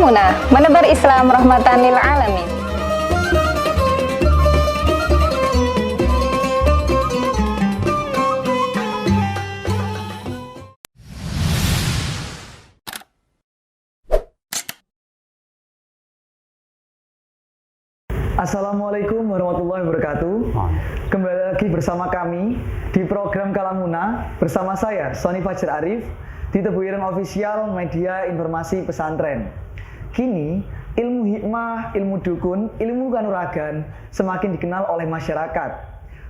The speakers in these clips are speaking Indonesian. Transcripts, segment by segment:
Kalamuna, menebar Islam rahmatan lil alamin. Assalamualaikum warahmatullahi wabarakatuh. Kembali lagi bersama kami di program Kalamuna bersama saya Sony Fajar Arif di Tebu Ireng Official Media Informasi Pesantren. Kini ilmu hikmah, ilmu dukun, ilmu kanuragan semakin dikenal oleh masyarakat.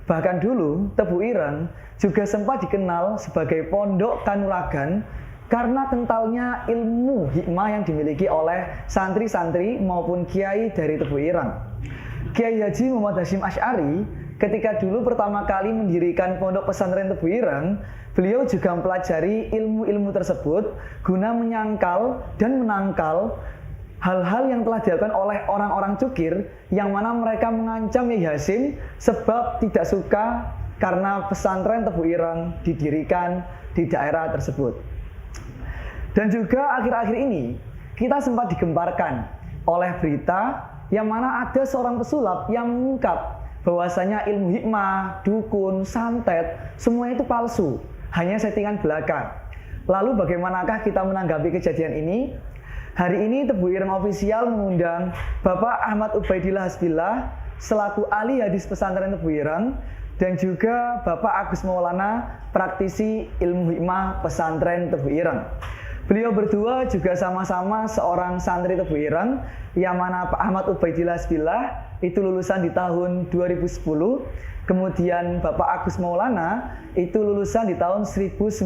Bahkan dulu Tebu Ireng juga sempat dikenal sebagai pondok kanuragan karena kentalnya ilmu hikmah yang dimiliki oleh santri-santri maupun kiai dari Tebu Ireng. Kiai Haji Muhammad Hasyim Asy'ari ketika dulu pertama kali mendirikan pondok pesantren Tebu Ireng, beliau juga mempelajari ilmu-ilmu tersebut guna menyangkal dan menangkal hal-hal yang telah dilakukan oleh orang-orang cukir yang mana mereka mengancam Kiai Hasyim sebab tidak suka karena pesantren Tebu Ireng didirikan di daerah tersebut. Dan juga akhir-akhir ini kita sempat digemparkan oleh berita yang mana ada seorang pesulap yang mengungkap bahwasanya ilmu hikmah, dukun, santet, semuanya itu palsu, hanya settingan belaka. Lalu bagaimanakah kita menanggapi kejadian ini? Hari ini Tebu Ireng Official mengundang Bapak Ahmad Ubaidillah Hasbillah selaku ahli hadis pesantren Tebu Ireng dan juga Bapak Agus Maulana praktisi ilmu hikmah pesantren Tebu Ireng. Beliau berdua juga sama-sama seorang santri Tebu Ireng yang mana Pak Ahmad Ubaidillah Hasbillah itu lulusan di tahun 2010, kemudian Bapak Agus Maulana itu lulusan di tahun 1990.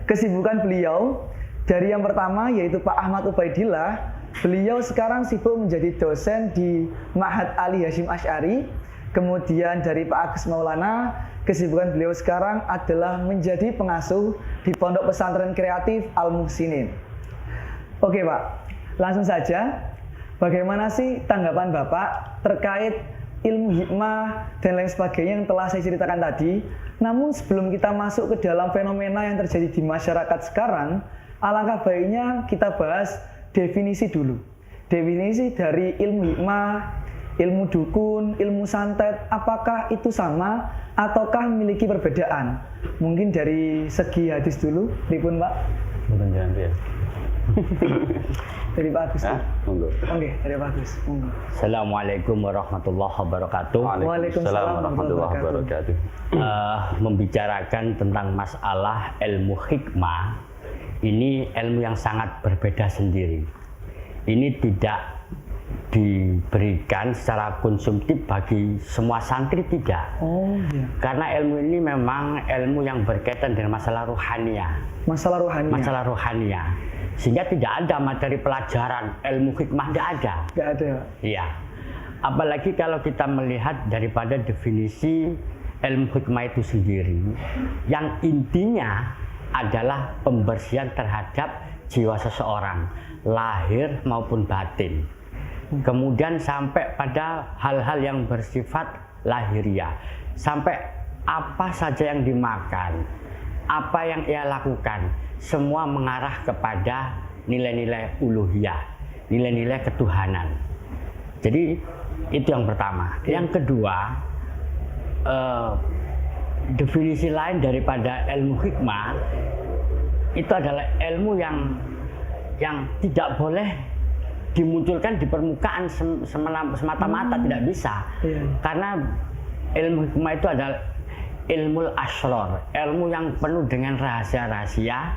Kesibukan beliau dari yang pertama yaitu Pak Ahmad Ubaidillah, beliau sekarang sibuk menjadi dosen di Ma'had Ali Hasyim Asy'ari. Kemudian dari Pak Agus Maulana, kesibukan beliau sekarang adalah menjadi pengasuh di Pondok Pesantren Kreatif Al-Muhsinin. Oke Pak, langsung saja. Bagaimana sih tanggapan Bapak terkait ilmu hikmah dan lain sebagainya yang telah saya ceritakan tadi? Namun sebelum kita masuk ke dalam fenomena yang terjadi di masyarakat sekarang, alangkah baiknya kita bahas definisi dulu. Definisi dari ilmu hikmah, ilmu dukun, ilmu santet, apakah itu sama ataukah memiliki perbedaan? Mungkin dari segi hadis dulu, pripun Pak? Dari Pak Agus. Oke, dari Pak Agus. Assalamualaikum warahmatullahi wabarakatuh. Waalaikumsalam warahmatullahi wabarakatuh. Membicarakan tentang masalah ilmu hikmah, ini ilmu yang sangat berbeda sendiri. Ini tidak diberikan secara konsumtif bagi semua santri, tidak. Iya. Karena ilmu ini memang ilmu yang berkaitan dengan masalah ruhaniyah. Masalah ruhaniyah. Sehingga tidak ada materi pelajaran ilmu hikmah, tidak ada. Tidak ada. Iya. Apalagi kalau kita melihat daripada definisi ilmu hikmah itu sendiri, yang intinya adalah pembersihan terhadap jiwa seseorang, lahir maupun batin. Kemudian sampai pada hal-hal yang bersifat lahiriah, sampai apa saja yang dimakan, apa yang ia lakukan, semua mengarah kepada nilai-nilai uluhiyah, nilai-nilai ketuhanan. Jadi itu yang pertama. Yang kedua, definisi lain daripada ilmu hikmah itu adalah ilmu yang tidak boleh dimunculkan di permukaan semata-mata, tidak bisa. Karena ilmu hikmah itu adalah ilmu asror, ilmu yang penuh dengan rahasia-rahasia,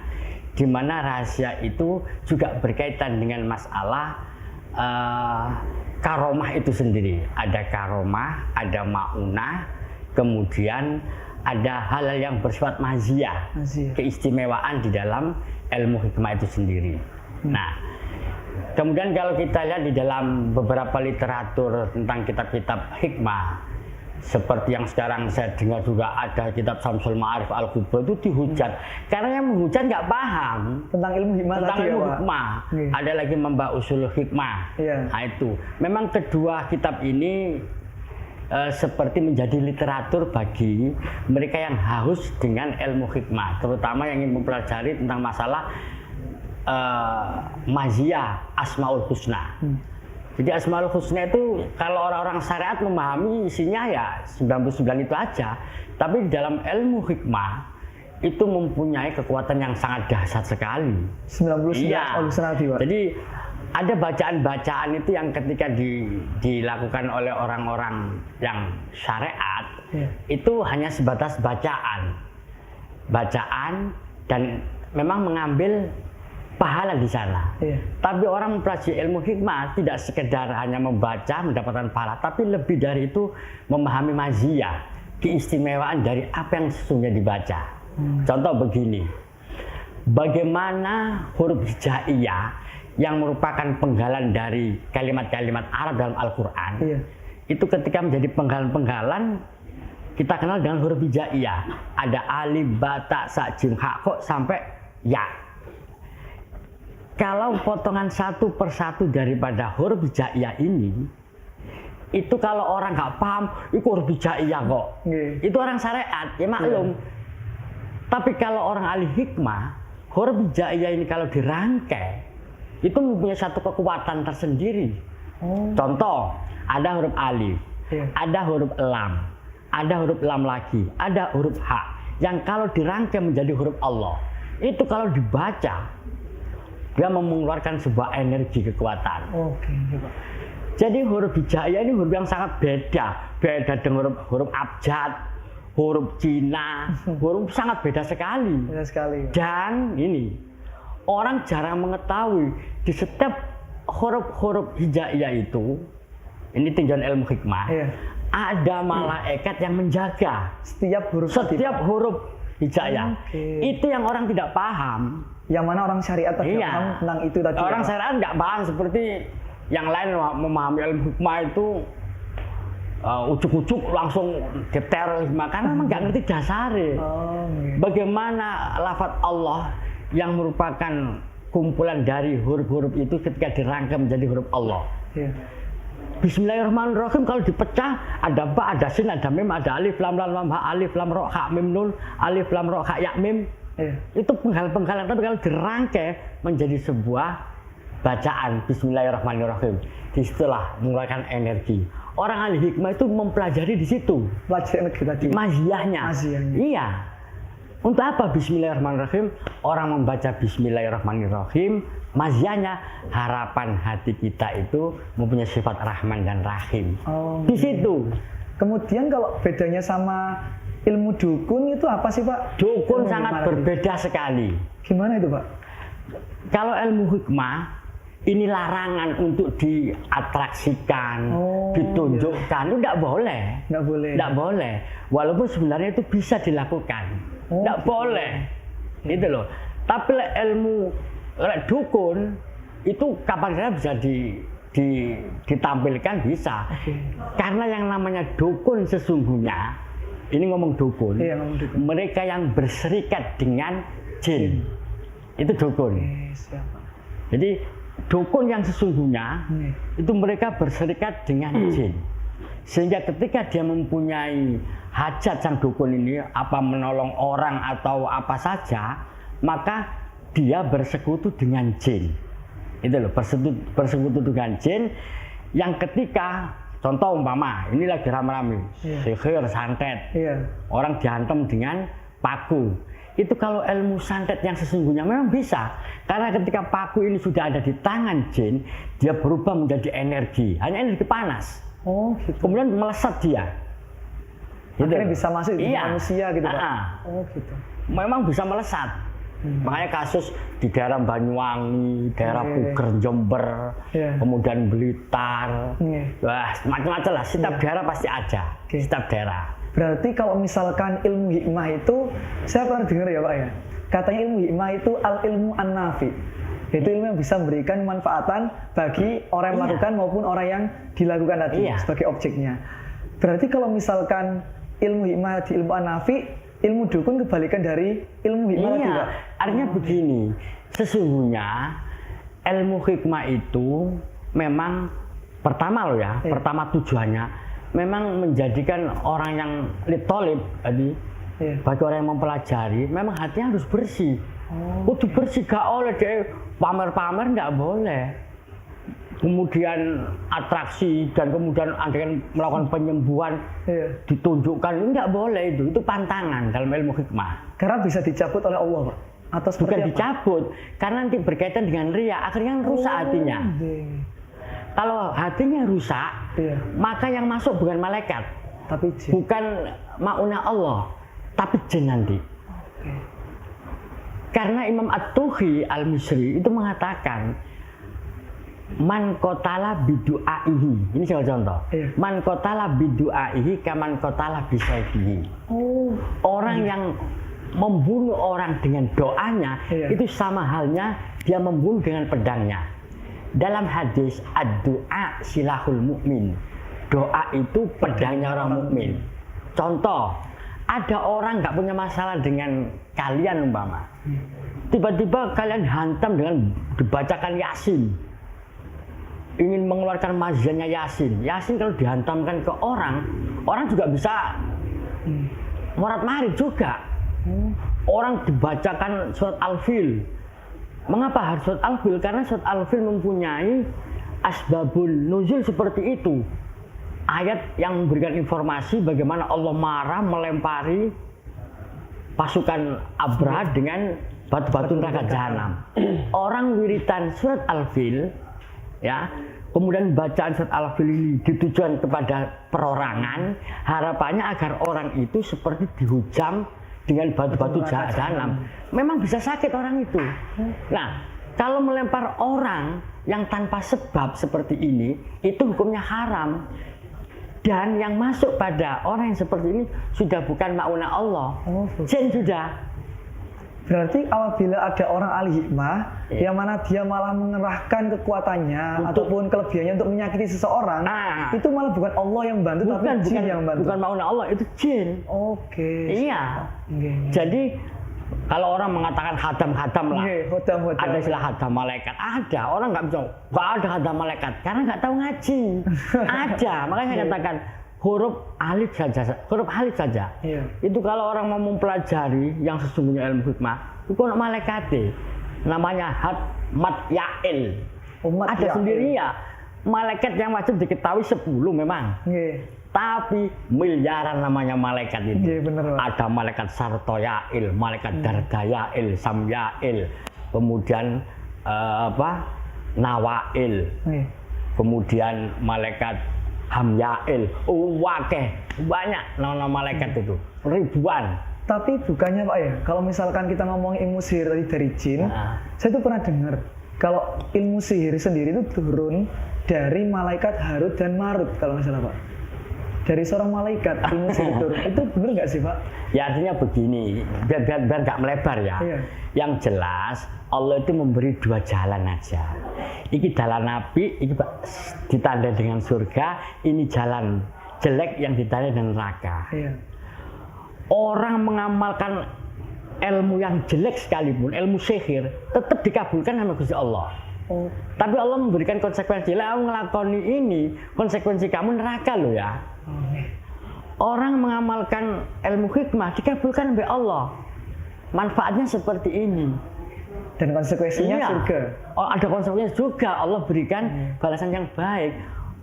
di mana rahasia itu juga berkaitan dengan masalah karomah itu sendiri. Ada karomah, ada maunah, kemudian ada hal-hal yang bersifat maziyah, keistimewaan di dalam ilmu hikmah itu sendiri. Nah, kemudian kalau kita lihat di dalam beberapa literatur tentang kitab-kitab hikmah, seperti yang sekarang saya dengar juga ada kitab Syamsul Ma'arif Al-Kubra, itu dihujat. Karena yang menghujat nggak paham tentang ilmu hikmah. Ada lagi Membah Usul Hikmah. Nah itu. Memang kedua kitab ini seperti menjadi literatur bagi mereka yang haus dengan ilmu hikmah, terutama yang ingin mempelajari tentang masalah maziyah Asmaul Husna. Jadi Asmaul Husna itu kalau orang-orang syariat memahami isinya ya 99 itu aja. Tapi di dalam ilmu hikmah itu mempunyai kekuatan yang sangat dahsyat sekali. 99 Iya. Husna Pak. Jadi ada bacaan-bacaan itu yang ketika dilakukan oleh orang-orang yang syariat, itu hanya sebatas bacaan dan memang mengambil pahala di sana. Tapi orang mempelajari ilmu hikmah tidak sekedar hanya membaca mendapatkan pahala, tapi lebih dari itu memahami maziyah, keistimewaan dari apa yang sesungguhnya dibaca. Contoh begini, bagaimana huruf hijaiyah yang merupakan penggalan dari kalimat-kalimat Arab dalam Al-Quran, itu ketika menjadi penggalan-penggalan kita kenal dengan huruf hijaiyah. Ada alif, ba, ta, sa, jim, ha, kok sampai ya. Kalau potongan satu persatu daripada huruf hijaiyah ini, itu kalau orang nggak paham, itu huruf hijaiyah kok. Itu orang syariat, ya maklum. Tapi kalau orang ahli hikmah, huruf hijaiyah ini kalau dirangkai, itu mempunyai satu kekuatan tersendiri. Contoh, ada huruf alif, ada huruf lam, ada huruf lam lagi, ada huruf ha, yang kalau dirangkai menjadi huruf Allah, itu kalau dibaca, dia mengeluarkan sebuah energi kekuatan. Jadi huruf hijaiyah ini huruf yang sangat beda dengan huruf abjad, huruf Cina, huruf sangat beda sekali. Dan ini orang jarang mengetahui di setiap huruf hijaiyah itu, ini tinjauan ilmu hikmah, ada malaikat yang menjaga setiap huruf hijaiyah. Itu yang orang tidak paham. Yang mana orang syariat tidak paham tentang itu tadi. Orang syariat nggak paham seperti yang lain memahami ilmu hikmah itu ujuk-ujuk langsung detail, karena memang nggak ngerti dasarnya. Bagaimana lafaz Allah yang merupakan kumpulan dari huruf-huruf itu ketika dirangkai menjadi huruf Allah. Bismillahirrahmanirrahim kalau dipecah ada ba, ada sin, ada mim, ada alif, lam, ha, alif, lam, ro, ha, mim, nun, alif, lam, ro, ha, ya, mim. Itu penggalan-penggalan, tapi kalau dirangkai menjadi sebuah bacaan Bismillahirrahmanirrahim, disitulah mengeluarkan energi. Orang ahli hikmah itu mempelajari di situ. Maziyahnya. Iya. Untuk apa Bismillahirrahmanirrahim? Orang membaca Bismillahirrahmanirrahim, maziyahnya harapan hati kita itu mempunyai sifat Rahman dan Rahim. Di situ. Kemudian kalau bedanya sama ilmu dukun itu apa sih Pak? Dukun sangat berbeda sekali. Gimana itu Pak? Kalau ilmu hikmah, ini larangan untuk diatraksikan, ditunjukkan, itu tidak boleh. Tidak boleh. Walaupun sebenarnya itu bisa dilakukan. Tidak boleh. Itu loh. Tapi ilmu dukun itu kapan saja bisa ditampilkan bisa. Karena yang namanya dukun sesungguhnya, ini ngomong dukun, mereka yang berserikat dengan jin, itu dukun. Jadi dukun yang sesungguhnya itu mereka berserikat dengan jin, sehingga ketika dia mempunyai hajat sang dukun ini, apa menolong orang atau apa saja, maka dia bersekutu dengan jin. Itu loh, bersekutu dengan jin yang ketika contoh umpama, ini lagi rame-rame, sihir, santet, orang dihantam dengan paku. Itu kalau ilmu santet yang sesungguhnya memang bisa. Karena ketika paku ini sudah ada di tangan jin, dia berubah menjadi energi, hanya energi panas. Kemudian melesat dia. Akhirnya bisa masuk di manusia gitu Pak? Gitu. Memang bisa melesat. Makanya kasus di daerah Banyuwangi, daerah Puger, Jember, kemudian Blitar, wah macam-macam lah. Setiap daerah pasti ada, setiap daerah. Berarti kalau misalkan ilmu hikmah itu, saya pernah dengar ya Pak ya, katanya ilmu hikmah itu al-ilmu an-nafi. Itu ilmu yang bisa memberikan manfaatan bagi orang yang melakukan maupun orang yang dilakukan tadi sebagai objeknya. Berarti kalau misalkan ilmu hikmah di ilmu an-nafi, ilmu dukun kebalikan dari ilmu hikmah tadi Pak? Artinya begini, sesungguhnya ilmu hikmah itu memang pertama loh ya, pertama tujuannya memang menjadikan orang yang litolib tadi Iya. Bagi orang yang mempelajari, memang hatinya harus bersih. Kudu bersih, gak oleh dia pamer-pamer, nggak boleh. Kemudian atraksi dan kemudian andaikan melakukan penyembuhan Iya. ditunjukkan, nggak boleh itu pantangan dalam ilmu hikmah. Karena bisa dicabut oleh Allah, Pak. Atau seperti Bukan apa? dicabut, karena nanti berkaitan dengan ria, akhirnya rusak hatinya. Iya. Kalau hatinya rusak, Iya. maka yang masuk bukan malaikat, Tapi jin. bukan mauna Allah, tapi jin nanti. Karena Imam At-Tuhi Al-Misri itu mengatakan, man qatala bidu'aihi. Ini salah contoh. Iya. Man qatala bidu'aihi kaman qatala bisayfihi. Oh. Orang yang membunuh orang dengan doanya, Iya. itu sama halnya dia membunuh dengan pedangnya. Dalam hadis ad-du'a silahul mukmin. Doa itu pedangnya orang mukmin. Contoh, ada orang nggak punya masalah dengan kalian umpama. Tiba-tiba kalian hantam dengan dibacakan Yasin. Ingin mengeluarkan mazannya Yasin. Yasin kalau dihantamkan ke orang juga bisa morat-marit juga. Orang dibacakan surat Al-Fil. Mengapa harus surat Al-Fil? Karena surat Al-Fil mempunyai asbabun nuzul seperti itu. Ayat yang memberikan informasi bagaimana Allah marah melempari pasukan Abraha dengan batu-batu neraka jahanam. Orang wiritan surat Al-Fil, ya, kemudian bacaan surat Al-Fil ini ditujukan kepada perorangan, harapannya agar orang itu seperti dihujam dengan batu-batu jahanam. Memang bisa sakit orang itu. Nah, kalau melempar orang yang tanpa sebab seperti ini, itu hukumnya haram. Dan yang masuk pada orang yang seperti ini sudah bukan mauna Allah, jin sudah. Berarti apabila ada orang ahli hikmah yang mana dia malah mengerahkan kekuatannya ataupun kelebihannya untuk menyakiti seseorang, itu malah bukan Allah yang bantu, tapi jin yang bantu. Bukan mauna Allah, itu jin. Oke. Iya. Oke. Jadi kalau orang mengatakan hadam-hadam lah, Hodam. ada istilah hadam malaikat, ada. Orang nggak bisa, nggak ada hadam malaikat karena nggak tahu ngaji. Ada, makanya saya katakan huruf alif saja. Iya. Itu kalau orang mau mempelajari yang sesungguhnya ilmu hikmah, itu ada malaikatnya, namanya mat ya'il. Umat Ada Ya'il. sendiri ya. Malaikat yang wajib diketahui 10 memang. Nggih. Tapi miliaran namanya malaikat itu. Iya, bener, Pak. Ada malaikat Sartoyail, malaikat Dardayail, Samyail, kemudian Nawail, kemudian malaikat Hamyail, wakeh, banyak nama malaikat itu, ribuan. Tapi bukannya Pak ya, kalau misalkan kita ngomong ilmu sihir tadi dari jin, saya tuh pernah dengar kalau ilmu sihir sendiri itu turun dari malaikat Harut dan Marut kalau nggak salah Pak. Dari seorang malaikat ilmu sihir turun, itu benar nggak sih Pak? Ya artinya begini, biar nggak melebar ya. Iya. Yang jelas Allah itu memberi 2 jalan aja. Iki jalan Nabi, iki ditandai dengan surga, ini jalan jelek yang ditandai dengan neraka. Iya. Orang mengamalkan ilmu yang jelek sekalipun, ilmu sihir, tetap dikabulkan sama Gusti Allah. Oh. Tapi Allah memberikan konsekuensi, lah kamu ngelakoni ini, konsekuensi kamu neraka loh ya. Orang mengamalkan ilmu hikmah dikabulkan oleh Allah. Manfaatnya seperti ini. Dan konsekuensinya Iya. surga. Oh, ada konsekuensinya juga. Allah berikan balasan yang baik.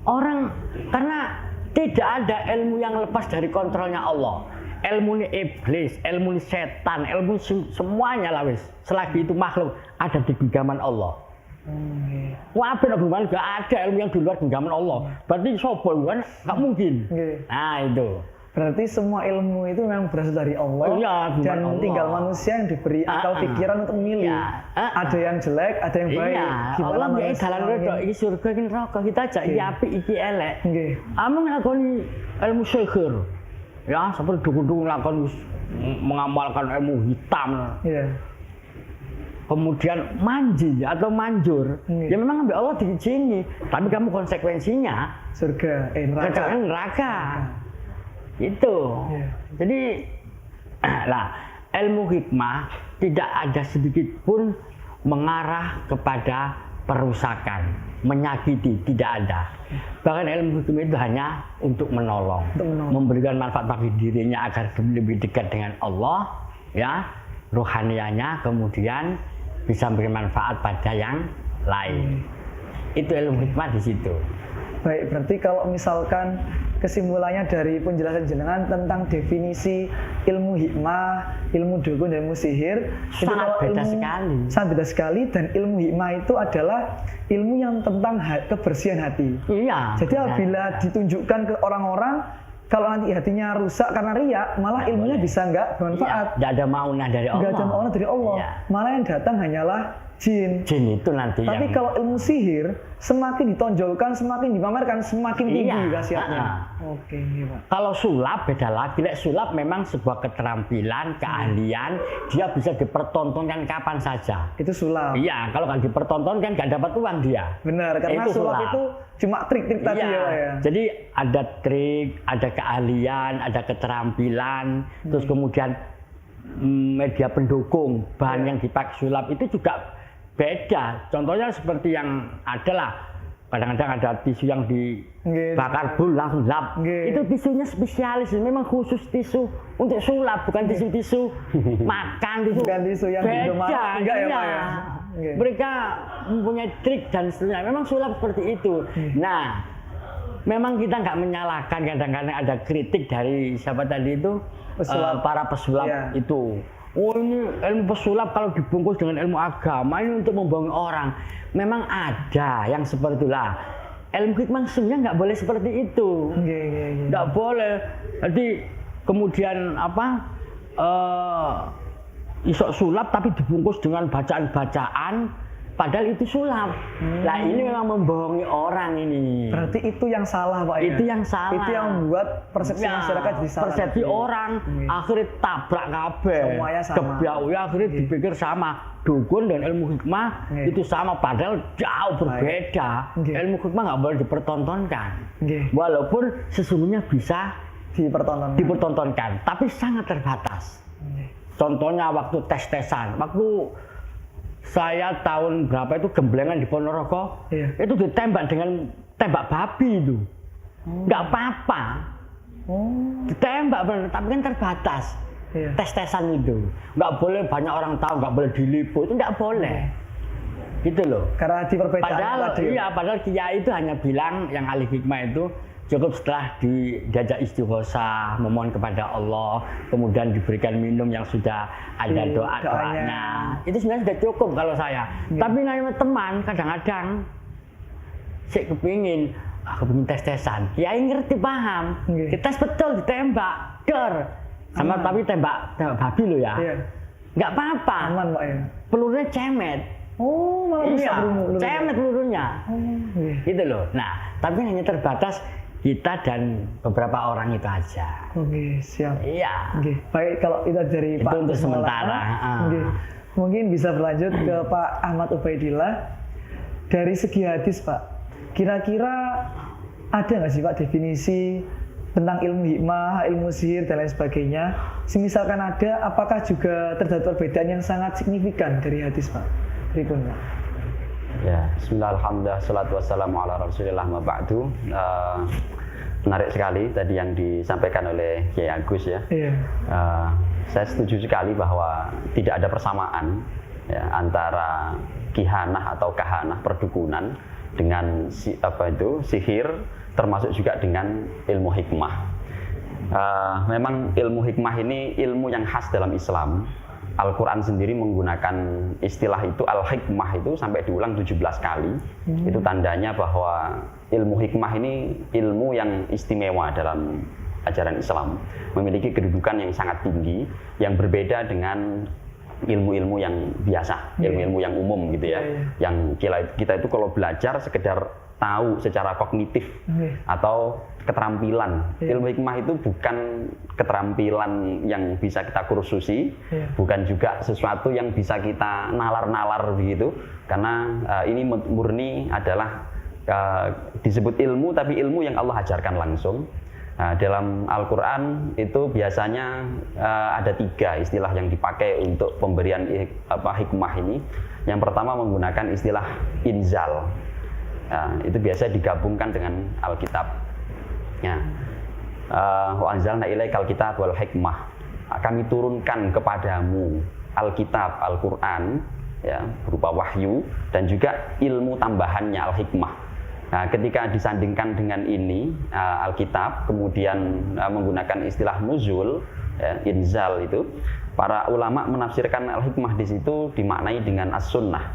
Orang karena tidak ada ilmu yang lepas dari kontrolnya Allah. Ilmu ini iblis, ilmu ini setan, ilmu semuanya lah wis. Selagi itu makhluk ada di genggaman Allah. Wah, apa hubungan gak ada ilmu yang di luar genggaman Allah. Berarti sopo kan nggak mungkin. Nah itu. Berarti semua ilmu itu memang berasal dari Allah. Iya, dan Allah. tinggal manusia yang diberi akal pikiran untuk memilih. Ada yang jelek, ada yang baik. Iya, Allah mbek dalan rodok iki surga iki neraka kita aja iki apik iki elek. Nggih. Kamu nglakoni ilmu sihir. Ya, seperti dukun-dukun nglakoni mengamalkan ilmu hitam. Iya. Kemudian manji atau manjur. Ya memang mbek Allah diizini, tapi kamu konsekuensinya Surga, neraka. neraka. Itu. Iya. Jadi lah ilmu hikmah tidak ada sedikit pun mengarah kepada perusakan, menyakiti, tidak ada. Bahkan ilmu hukum itu hanya untuk menolong, memberikan manfaat bagi dirinya agar lebih dekat dengan Allah, ya, rohanianya, kemudian bisa memberi manfaat pada yang lain. Itu ilmu hikmah di situ. Baik, berarti kalau misalkan kesimpulannya dari penjelasan jenengan tentang definisi ilmu hikmah, ilmu dukun dan ilmu sihir, sangat beda sekali. Sangat beda sekali, dan ilmu hikmah itu adalah ilmu yang tentang kebersihan hati. Iya. Jadi apabila ditunjukkan ke orang-orang, kalau nanti hatinya rusak karena riak, malah ilmunya bisa nggak bermanfaat. Tidak ada maunah dari Allah. Nggak ada maunah dari Allah. Iya. Malah yang datang hanyalah jin. Jin itu nanti. Tapi kalau ilmu sihir, semakin ditonjolkan, semakin dipamerkan, semakin tinggi khasiatnya. Oke, iya, Pak. Kalau sulap beda lagi. Sulap memang sebuah keterampilan, keahlian, dia bisa dipertontonkan kapan saja. Itu sulap. Iya, kalau nggak dipertontonkan nggak dapat uang dia. Benar, karena itu sulap itu cuma trik-trik tadi ya, Pak ya. Jadi ada trik, ada keahlian, ada keterampilan, terus kemudian media pendukung, bahan yang dipakai sulap itu juga beda. Contohnya seperti yang adalah kadang-kadang ada tisu yang dibakar bul langsung lap. Itu tisunya spesialis, memang khusus tisu untuk sulap, bukan tisu-tisu makan tisu. Bukan tisu yang beda. Enggak ya, Pak ya. Mereka mempunyai trik dan seterusnya. Memang sulap seperti itu. Nah, memang kita nggak menyalahkan, kadang-kadang ada kritik dari siapa tadi itu, para pesulap itu. Oh, ini ilmu pesulap kalau dibungkus dengan ilmu agama ini untuk membohongi orang. Memang ada yang seperti itulah. Ilmu hikmah sebenarnya nggak boleh seperti itu. Nggak boleh. Jadi kemudian isok sulap tapi dibungkus dengan bacaan-bacaan, padahal itu sulap. Nah, ini memang membohongi orang ini. Berarti itu yang salah, Pak. Itu yang salah. Itu yang membuat persepsi masyarakat jadi salah. Persepsi orang akhirnya tabrak kabeh. Semuanya sama. Kebiau akhirnya dipikir sama. Dukun dan ilmu hikmah itu sama, padahal jauh berbeda. Ilmu hikmah nggak boleh dipertontonkan. Walaupun sesungguhnya bisa dipertontonkan, tapi sangat terbatas. Contohnya waktu tes-tesan, waktu saya tahun berapa itu gemblengan di Ponorogo, itu ditembak dengan tembak babi itu, nggak apa-apa, ditembak benar, tapi kan terbatas. Tes-tesan itu, nggak boleh banyak orang tahu, nggak boleh diliput, itu nggak boleh, gitu loh. Karena di perbedaan tadi. Padahal kiai itu hanya bilang yang ahli hikmah itu cukup setelah diajak istighosah, memohon kepada Allah, kemudian diberikan minum yang sudah ada doa-doanya. Itu sebenarnya sudah cukup kalau saya. Tapi namanya teman kadang-kadang saya kepingin tes-tesan. Ya ngerti paham. Dites betul ditembak, dor. Sama tapi tembak babi lo ya. Nggak apa-apa. Aman, Pak ya. Pelurunya cemet. Oh, malah bisa cemet pelurunya. Gitu loh. Nah, tapi hanya terbatas kita dan beberapa orang itu aja. Oke, siap. Iya. Oke, baik, kalau itu dari itu Pak untuk sementara. Mungkin bisa berlanjut ke Pak Ahmad Ubaidillah. Dari segi hadis, Pak, kira-kira ada nggak sih Pak definisi tentang ilmu hikmah, ilmu sihir dan lain sebagainya? Misalkan ada, apakah juga terdapat perbedaan yang sangat signifikan dari hadis, Pak? Berikut, Pak. Ya, bismillah, alhamdulillah, salatu wassalamu ala rasulillah ma ba'du. Menarik sekali tadi yang disampaikan oleh Kiai Agus ya. Saya setuju sekali bahwa tidak ada persamaan ya, antara kihanah atau kahanah perdukunan dengan sihir, termasuk juga dengan ilmu hikmah. Memang ilmu hikmah ini ilmu yang khas dalam Islam. Al-Quran sendiri menggunakan istilah itu, al-hikmah itu sampai diulang 17 kali. Itu tandanya bahwa ilmu hikmah ini ilmu yang istimewa dalam ajaran Islam, memiliki kedudukan yang sangat tinggi, yang berbeda dengan ilmu-ilmu yang biasa, ilmu-ilmu yang umum gitu ya. Yang kita itu kalau belajar sekedar tahu secara kognitif atau keterampilan. Ilmu hikmah itu bukan keterampilan yang bisa kita kursusi, bukan juga sesuatu yang bisa kita nalar-nalar begitu, karena ini murni adalah disebut ilmu, tapi ilmu yang Allah ajarkan langsung. Nah, dalam Al-Quran itu biasanya ada 3 istilah yang dipakai untuk pemberian hikmah ini. Yang pertama menggunakan istilah inzal. Nah, itu biasa digabungkan dengan Alkitab. Ya. Wa anzalna ilaikal kitab wal hikmah. Kami turunkan kepadamu Alkitab, Al-Quran, ya, berupa wahyu dan juga ilmu tambahannya al-hikmah. Nah, ketika disandingkan dengan ini Alkitab, kemudian menggunakan istilah nuzul, ya, inzal itu, para ulama menafsirkan al-hikmah di situ dimaknai dengan as-sunnah.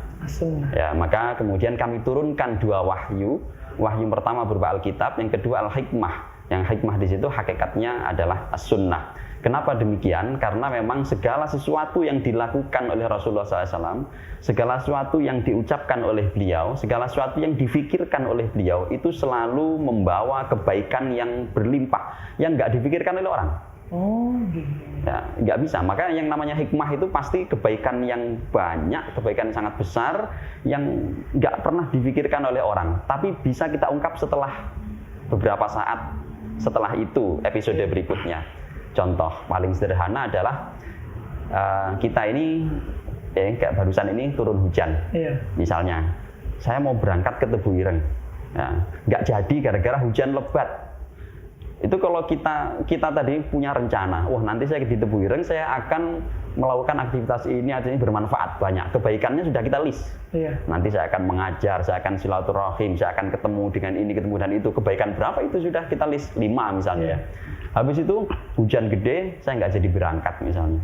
Ya, maka kemudian kami turunkan 2 wahyu. Wahyu pertama berupa Alkitab, yang kedua al-hikmah. Yang hikmah di situ hakikatnya adalah as-sunnah. Kenapa demikian? Karena memang segala sesuatu yang dilakukan oleh Rasulullah SAW, segala sesuatu yang diucapkan oleh beliau, segala sesuatu yang difikirkan oleh beliau, itu selalu membawa kebaikan yang berlimpah, yang nggak difikirkan oleh orang. Ya, nggak bisa. Maka yang namanya hikmah itu pasti kebaikan yang banyak, kebaikan yang sangat besar, yang nggak pernah difikirkan oleh orang. Tapi bisa kita ungkap setelah beberapa saat setelah itu, episode berikutnya. Contoh paling sederhana adalah kita ini, kayak barusan ini turun hujan. Misalnya, saya mau berangkat ke Tebu Ireng, nggak jadi gara-gara hujan lebat. Itu kalau kita tadi punya rencana, wah nanti saya di Tebu Ireng saya akan melakukan aktivitas ini, artinya bermanfaat banyak. Kebaikannya sudah kita list. Nanti saya akan mengajar, saya akan silaturahim, saya akan ketemu dengan ini, ketemu dan itu. Kebaikan berapa itu sudah kita list 5 misalnya. Habis itu hujan gede, saya nggak jadi berangkat misalnya.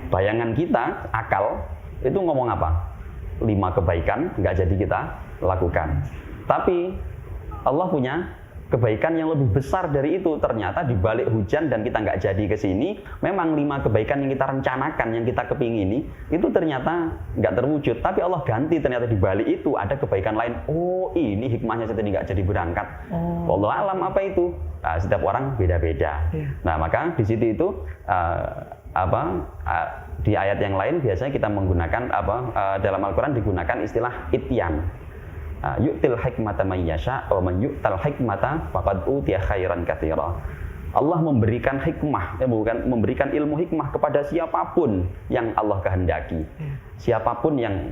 Bayangan kita, akal, itu ngomong apa? 5 kebaikan nggak jadi kita lakukan. Tapi Allah punya kebaikan yang lebih besar dari itu. Ternyata di balik hujan dan kita nggak jadi ke sini, memang 5 kebaikan yang kita rencanakan, yang kita kepingini, itu ternyata nggak terwujud. Tapi Allah ganti, ternyata di balik itu ada kebaikan lain. Oh, ini hikmahnya saya tadi nggak jadi berangkat. Wallahu alam apa itu? Nah, setiap orang beda-beda. Nah, maka di situ itu di ayat yang lain biasanya kita menggunakan dalam Al-Quran digunakan istilah ityan. Yu'til hikmata man yasha wa man yu'tal hikmata faqad utiya khairan katsira. Allah memberikan hikmah, bukan memberikan ilmu hikmah kepada siapapun yang Allah kehendaki. Siapapun yang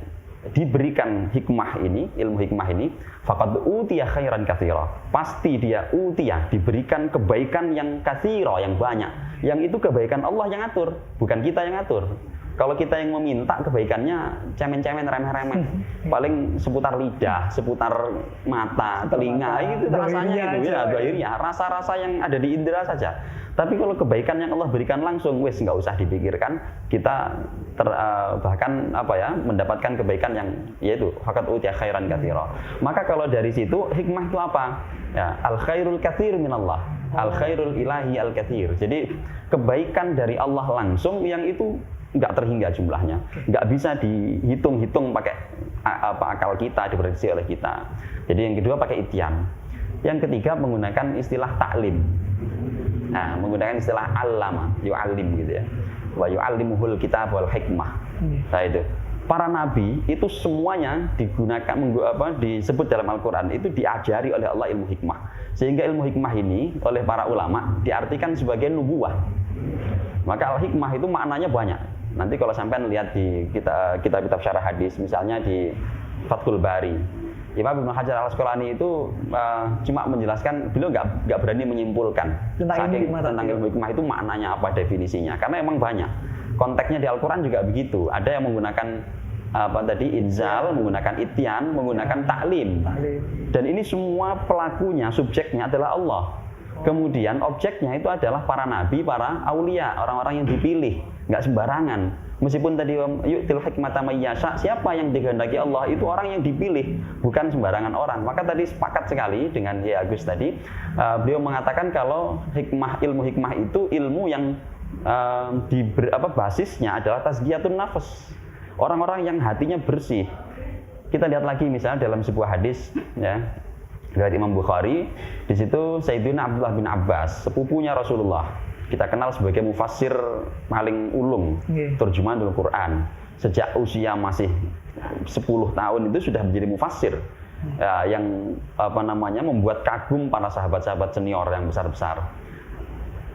diberikan hikmah ini, ilmu hikmah ini, faqad utiya khairan katsira. Pasti dia diberikan kebaikan yang katsira, yang banyak. Yang itu kebaikan Allah yang atur, bukan kita yang atur. Kalau kita yang meminta kebaikannya cemen-cemen, remeh-remeh, paling seputar lidah, seputar mata, telinga, itu rasanya itu ya, dohirnya, rasa-rasa yang ada di indera saja. Tapi kalau kebaikan yang Allah berikan langsung, wes nggak usah dipikirkan, kita bahkan mendapatkan kebaikan yang yaitu faqad utiya khairan katsira. Maka kalau dari situ hikmah itu apa? Ya, al khairul katsir minallah, al khairul ilahi al katsir. Jadi kebaikan dari Allah langsung yang itu nggak terhingga jumlahnya, nggak bisa dihitung-hitung pakai akal kita, diprediksi oleh kita. Jadi yang kedua pakai ityan. Yang ketiga menggunakan istilah taklim. Nah, menggunakan istilah allama, yu'allim gitu ya. Wa yu'allimuhul kitab wal hikmah. Nah itu. Para nabi itu semuanya digunakan disebut dalam Al-Qur'an itu diajari oleh Allah ilmu hikmah. Sehingga ilmu hikmah ini oleh para ulama diartikan sebagai nubuwah. Maka al-hikmah itu maknanya banyak. Nanti kalau sampai lihat di kitab-kitab syarah hadis, misalnya di Fathul Bari, Imam Ibnu Hajar Al-Asqalani itu cuma menjelaskan, beliau nggak berani menyimpulkan tentang ilmu hikmah itu maknanya apa, definisinya, karena emang banyak. Konteksnya di Al-Quran juga begitu. Ada yang menggunakan inzal, menggunakan ityan, menggunakan taklim. Dan ini semua pelakunya, subjeknya adalah Allah. Kemudian objeknya itu adalah para nabi, para aulia, orang-orang yang dipilih, nggak sembarangan. Meskipun tadi yu'til hikmata may yasha, siapa yang dikehendaki Allah itu orang yang dipilih, bukan sembarangan orang. Maka tadi sepakat sekali dengan Kiai Agus tadi, beliau mengatakan kalau ilmu hikmah itu ilmu yang basisnya adalah tazkiyatun nafs. Orang-orang yang hatinya bersih. Kita lihat lagi misalnya dalam sebuah hadis ya, riwayat Imam Bukhari, di situ Sayyidina Abdullah bin Abbas, sepupunya Rasulullah, kita kenal sebagai mufassir paling ulung, terjemahan Al-Quran. Sejak usia masih 10 tahun itu sudah menjadi mufassir. yang membuat kagum para sahabat-sahabat senior yang besar-besar.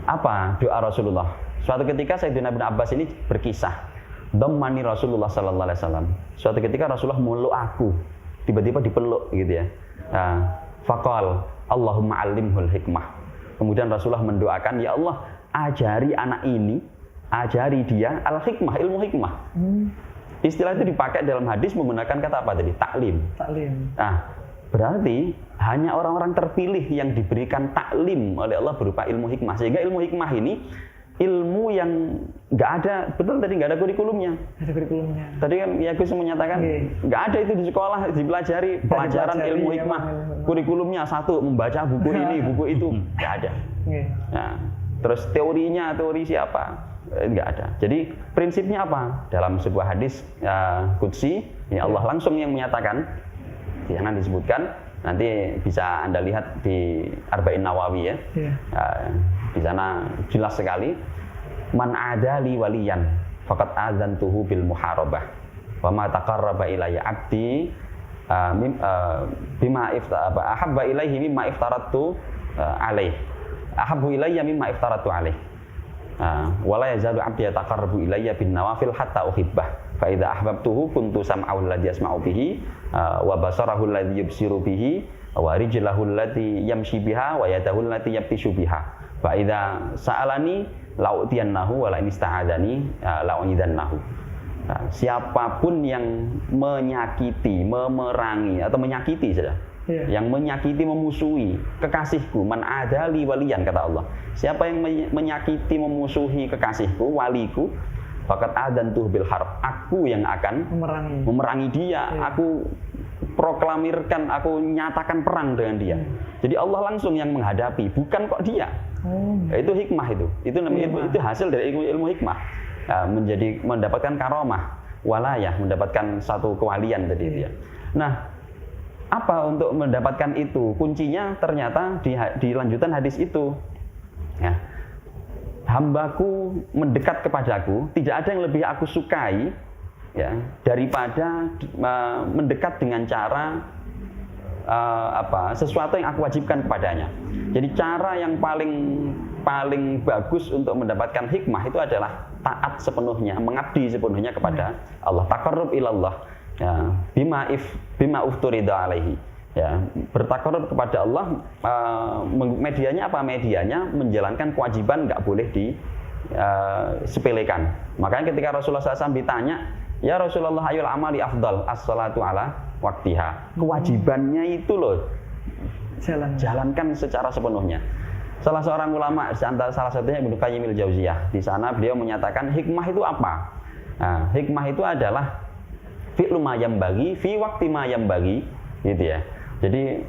Apa doa Rasulullah? Suatu ketika Sayyidina Ibn Abbas ini berkisah, dhammani Rasulullah sallallahu alaihi wasallam. Suatu ketika Rasulullah meluk aku, tiba-tiba dipeluk gitu ya. Faqal Allahumma 'allimhul hikmah. Kemudian Rasulullah mendoakan, ya Allah, ajari anak ini, ajari dia al-hikmah, ilmu hikmah. Istilah itu dipakai dalam hadis menggunakan kata apa tadi? Taklim. Nah, berarti hanya orang-orang terpilih yang diberikan taklim oleh Allah berupa ilmu hikmah. Sehingga ilmu hikmah ini ilmu yang nggak ada, betul tadi nggak ada kurikulumnya. Tadi kan ya Gus menyatakan nggak ada itu di sekolah dipelajari pelajaran ilmu hikmah. Kurikulumnya satu membaca buku ini, buku itu nggak ada. Nah, terus teori siapa? Nggak ada. Jadi prinsipnya apa? Dalam sebuah hadis qudsi, ini Allah langsung yang menyatakan, jangan disebutkan, nanti bisa Anda lihat di Arba'in Nawawi ya. Di sana jelas sekali, man adali waliyan faqad adzantuhu bil muharabah wa ma taqarraba ilayya 'abdi bima ahabba ilaihi mimma iftaratu alaih ahabbu ilayya mimma iftaratu alaih wala yazalu 'abdi yataqarrabu ilayya bin nawafil hatta uhibbah fa idza ahbabtuhu kuntu sam'ahu alladhi yasma'u bihi wa basarahu alladhi yubsiru bihi wa rijlahu allati yamshi biha wa yadahu allati yabtishu biha fa idza sa'alani la'utiyannahu wa la in ista'adani la'u'idannahu. Siapapun yang menyakiti, memerangi atau menyakiti saja, yang menyakiti, memusuhi kekasihku, man adali waliyan, kata Allah. Siapa yang menyakiti, memusuhi kekasihku, waliku, faqad adantuhu bil harb. Aku yang akan memerangi dia. Aku proklamirkan, aku nyatakan perang dengan dia. Jadi Allah langsung yang menghadapi, bukan kok dia. Itu hikmah itu namanya itu hasil dari ilmu hikmah. Mendapatkan karomah, walayah, mendapatkan satu kewalian tadi dia. Nah, apa untuk mendapatkan itu? Kuncinya ternyata di lanjutan hadis itu. Ya. Hambaku mendekat kepadaku, tidak ada yang lebih aku sukai ya daripada mendekat dengan cara sesuatu yang aku wajibkan kepadanya. Jadi cara yang paling bagus untuk mendapatkan hikmah itu adalah taat sepenuhnya, mengabdi sepenuhnya kepada Allah. Taqarrub ilallah. Ya, bima ufturida alaihi. Ya, bertakarrub kepada Allah, medianya apa? Medianya menjalankan kewajiban, nggak boleh disepelekan. Makanya ketika Rasulullah SAW ditanya, ya Rasulullah ayul amali afdal, as-salatu ala waktiha. Kewajibannya itu loh, jalankan secara sepenuhnya. Salah seorang ulama, salah satunya Ibnu Qayyim al-Jauziyah, di sana beliau menyatakan hikmah itu apa? Nah, hikmah itu adalah fi'lu ma yambaghi fi waqti ma yambaghi, gitu ya. Jadi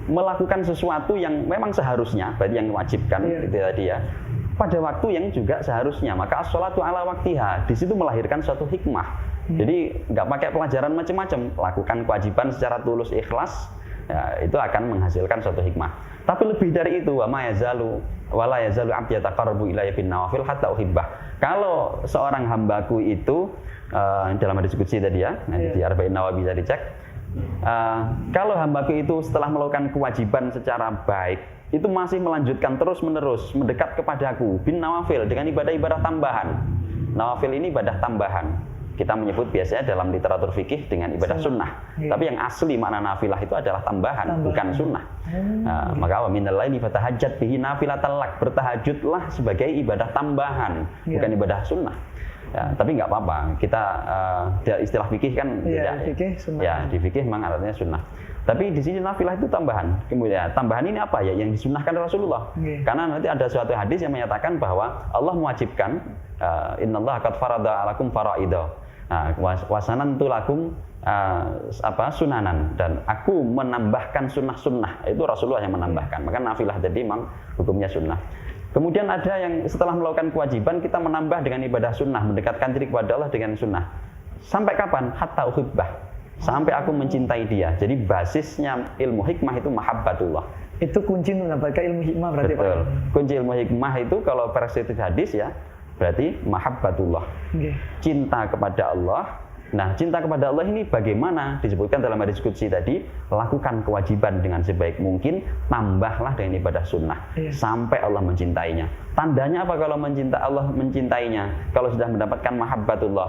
melakukan sesuatu yang memang seharusnya, berarti yang diwajibkan itu tadi ya, pada waktu yang juga seharusnya. Maka as-sholatu ala waktiha, di situ melahirkan suatu hikmah. Jadi nggak pakai pelajaran macam-macam, lakukan kewajiban secara tulus ikhlas, ya, itu akan menghasilkan suatu hikmah. Tapi lebih dari itu, wa la yazalu 'abdi yataqarrabu ilayya bin nawafil hatta uhibbah. Kalau seorang hambaku itu dalam hadis qudsi tadi ya, nanti di Arba'in Nawawi bisa dicek. Kalau hambaku itu setelah melakukan kewajiban secara baik, itu masih melanjutkan terus-menerus mendekat kepadaku bin nawafil dengan ibadah-ibadah tambahan. Nawafil ini ibadah tambahan. Kita menyebut biasanya dalam literatur fikih dengan ibadah sunnah. Tapi yang asli makna nafilah itu adalah tambahan. Bukan sunnah. Maka wa minal laili fatahajjat bihi nafilatan lak. Bertahajudlah sebagai ibadah tambahan, bukan ibadah sunnah. Ya, tapi nggak apa-apa. Kita istilah fikih kan tidak. Di fikih memang artinya sunnah. Tapi di sini nafilah itu tambahan. Kemudian tambahan ini apa ya? Yang disunnahkan Rasulullah. Karena nanti ada suatu hadis yang menyatakan bahwa Allah mewajibkan innallaha qad farada alakum faraidah. Wasanantu lakum sunanan, dan aku menambahkan sunnah-sunnah. Itu Rasulullah yang menambahkan. Maka nafilah tadi memang hukumnya sunnah. Kemudian ada yang setelah melakukan kewajiban kita menambah dengan ibadah sunnah, mendekatkan diri kepada Allah dengan sunnah. Sampai kapan? Hatta uhibbah. Sampai aku mencintai dia. Jadi basisnya ilmu hikmah itu mahabbatullah. Itu kunci mendapatkan ilmu hikmah berarti. Betul. Pak? Kunci ilmu hikmah itu kalau versi hadis ya, berarti mahabbatullah. Cinta kepada Allah Nah, cinta kepada Allah ini bagaimana? Disebutkan dalam hadis qudsi tadi, lakukan kewajiban dengan sebaik mungkin, tambahlah dengan ibadah sunnah sampai Allah mencintainya. Tandanya apa kalau Allah mencintainya? Kalau sudah mendapatkan mahabbatullah.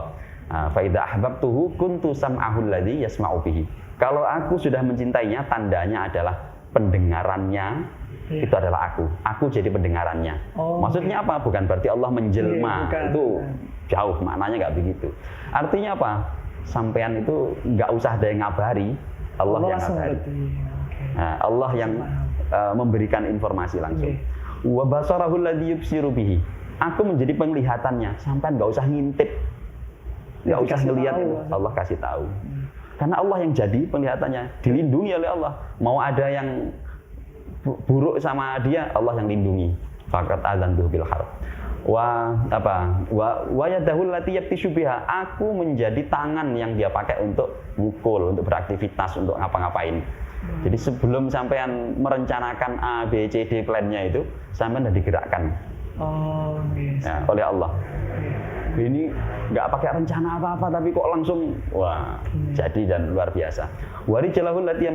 Fa idza ahbabtuhu kuntu sam'ahul ladzi yasma'u bihi. Kalau aku sudah mencintainya, tandanya adalah pendengarannya itu adalah aku. Aku jadi pendengarannya. Maksudnya apa? Bukan berarti Allah menjelma. Itu jauh, maknanya nggak begitu. Artinya apa? Sampean itu nggak usah ada yang ngabari, Allah yang ngabari. Nah, Allah yang memberikan informasi langsung. Wa basarahul ladzi yubsiru bihi. Aku menjadi penglihatannya. Sampean nggak usah ngintip, nggak usah ngelihat itu. Allah kasih tahu. Karena Allah yang jadi penglihatannya, dilindungi oleh Allah. Mau ada yang buruk sama dia, Allah yang lindungi. Faqat adzantuhu bil harb. Wa yadahul lati yabtishu biha. Aku menjadi tangan yang dia pakai untuk mukul, untuk beraktivitas, untuk ngapa-ngapain. Jadi sebelum sampean merencanakan A, B, C, D plan-nya itu, sampean sudah digerakkan oleh Allah. Ini nggak pakai rencana apa-apa, tapi kok langsung jadi dan luar biasa. Warijalahul lati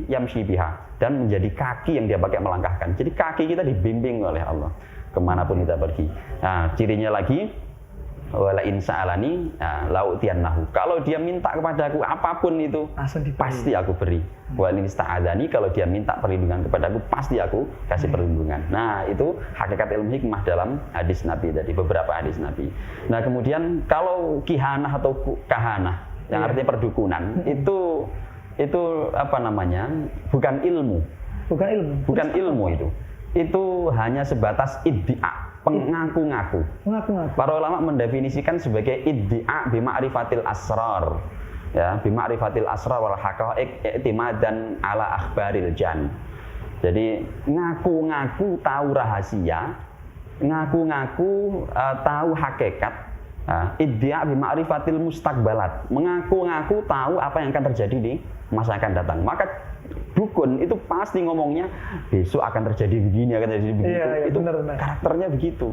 yamshi biha, dan menjadi kaki yang dia pakai melangkahkan. Jadi kaki kita dibimbing oleh Allah kemanapun kita pergi. Nah, cirinya lagi, wala in sa'alani la'utiyannahu. Kalau dia minta kepadaku apapun itu, pasti aku beri. Wa in ista'adzani, kalau dia minta perlindungan kepadaku, pasti aku kasih perlindungan. Nah, itu hakikat ilmu hikmah dalam hadis Nabi tadi, beberapa hadis Nabi. Nah, kemudian kalau kihanah atau kahanah, yang artinya perdukunan, itu apa namanya? Bukan ilmu. Bukan ilmu itu. Itu hanya sebatas iddia, pengaku-ngaku. Para ulama mendefinisikan sebagai iddia bima'rifatil asrar. Ya, bima'rifatil asrar wal haqa'iq i'timadan ala akhbaril jan. Jadi ngaku-ngaku tahu rahasia, ngaku-ngaku tahu hakikat. Iddia bima'rifatil mustaqbalat. Mengaku-ngaku tahu apa yang akan terjadi di masa akan datang. Maka dukun itu pasti ngomongnya besok akan terjadi begini, akan terjadi begitu. Itu benar. Karakternya begitu.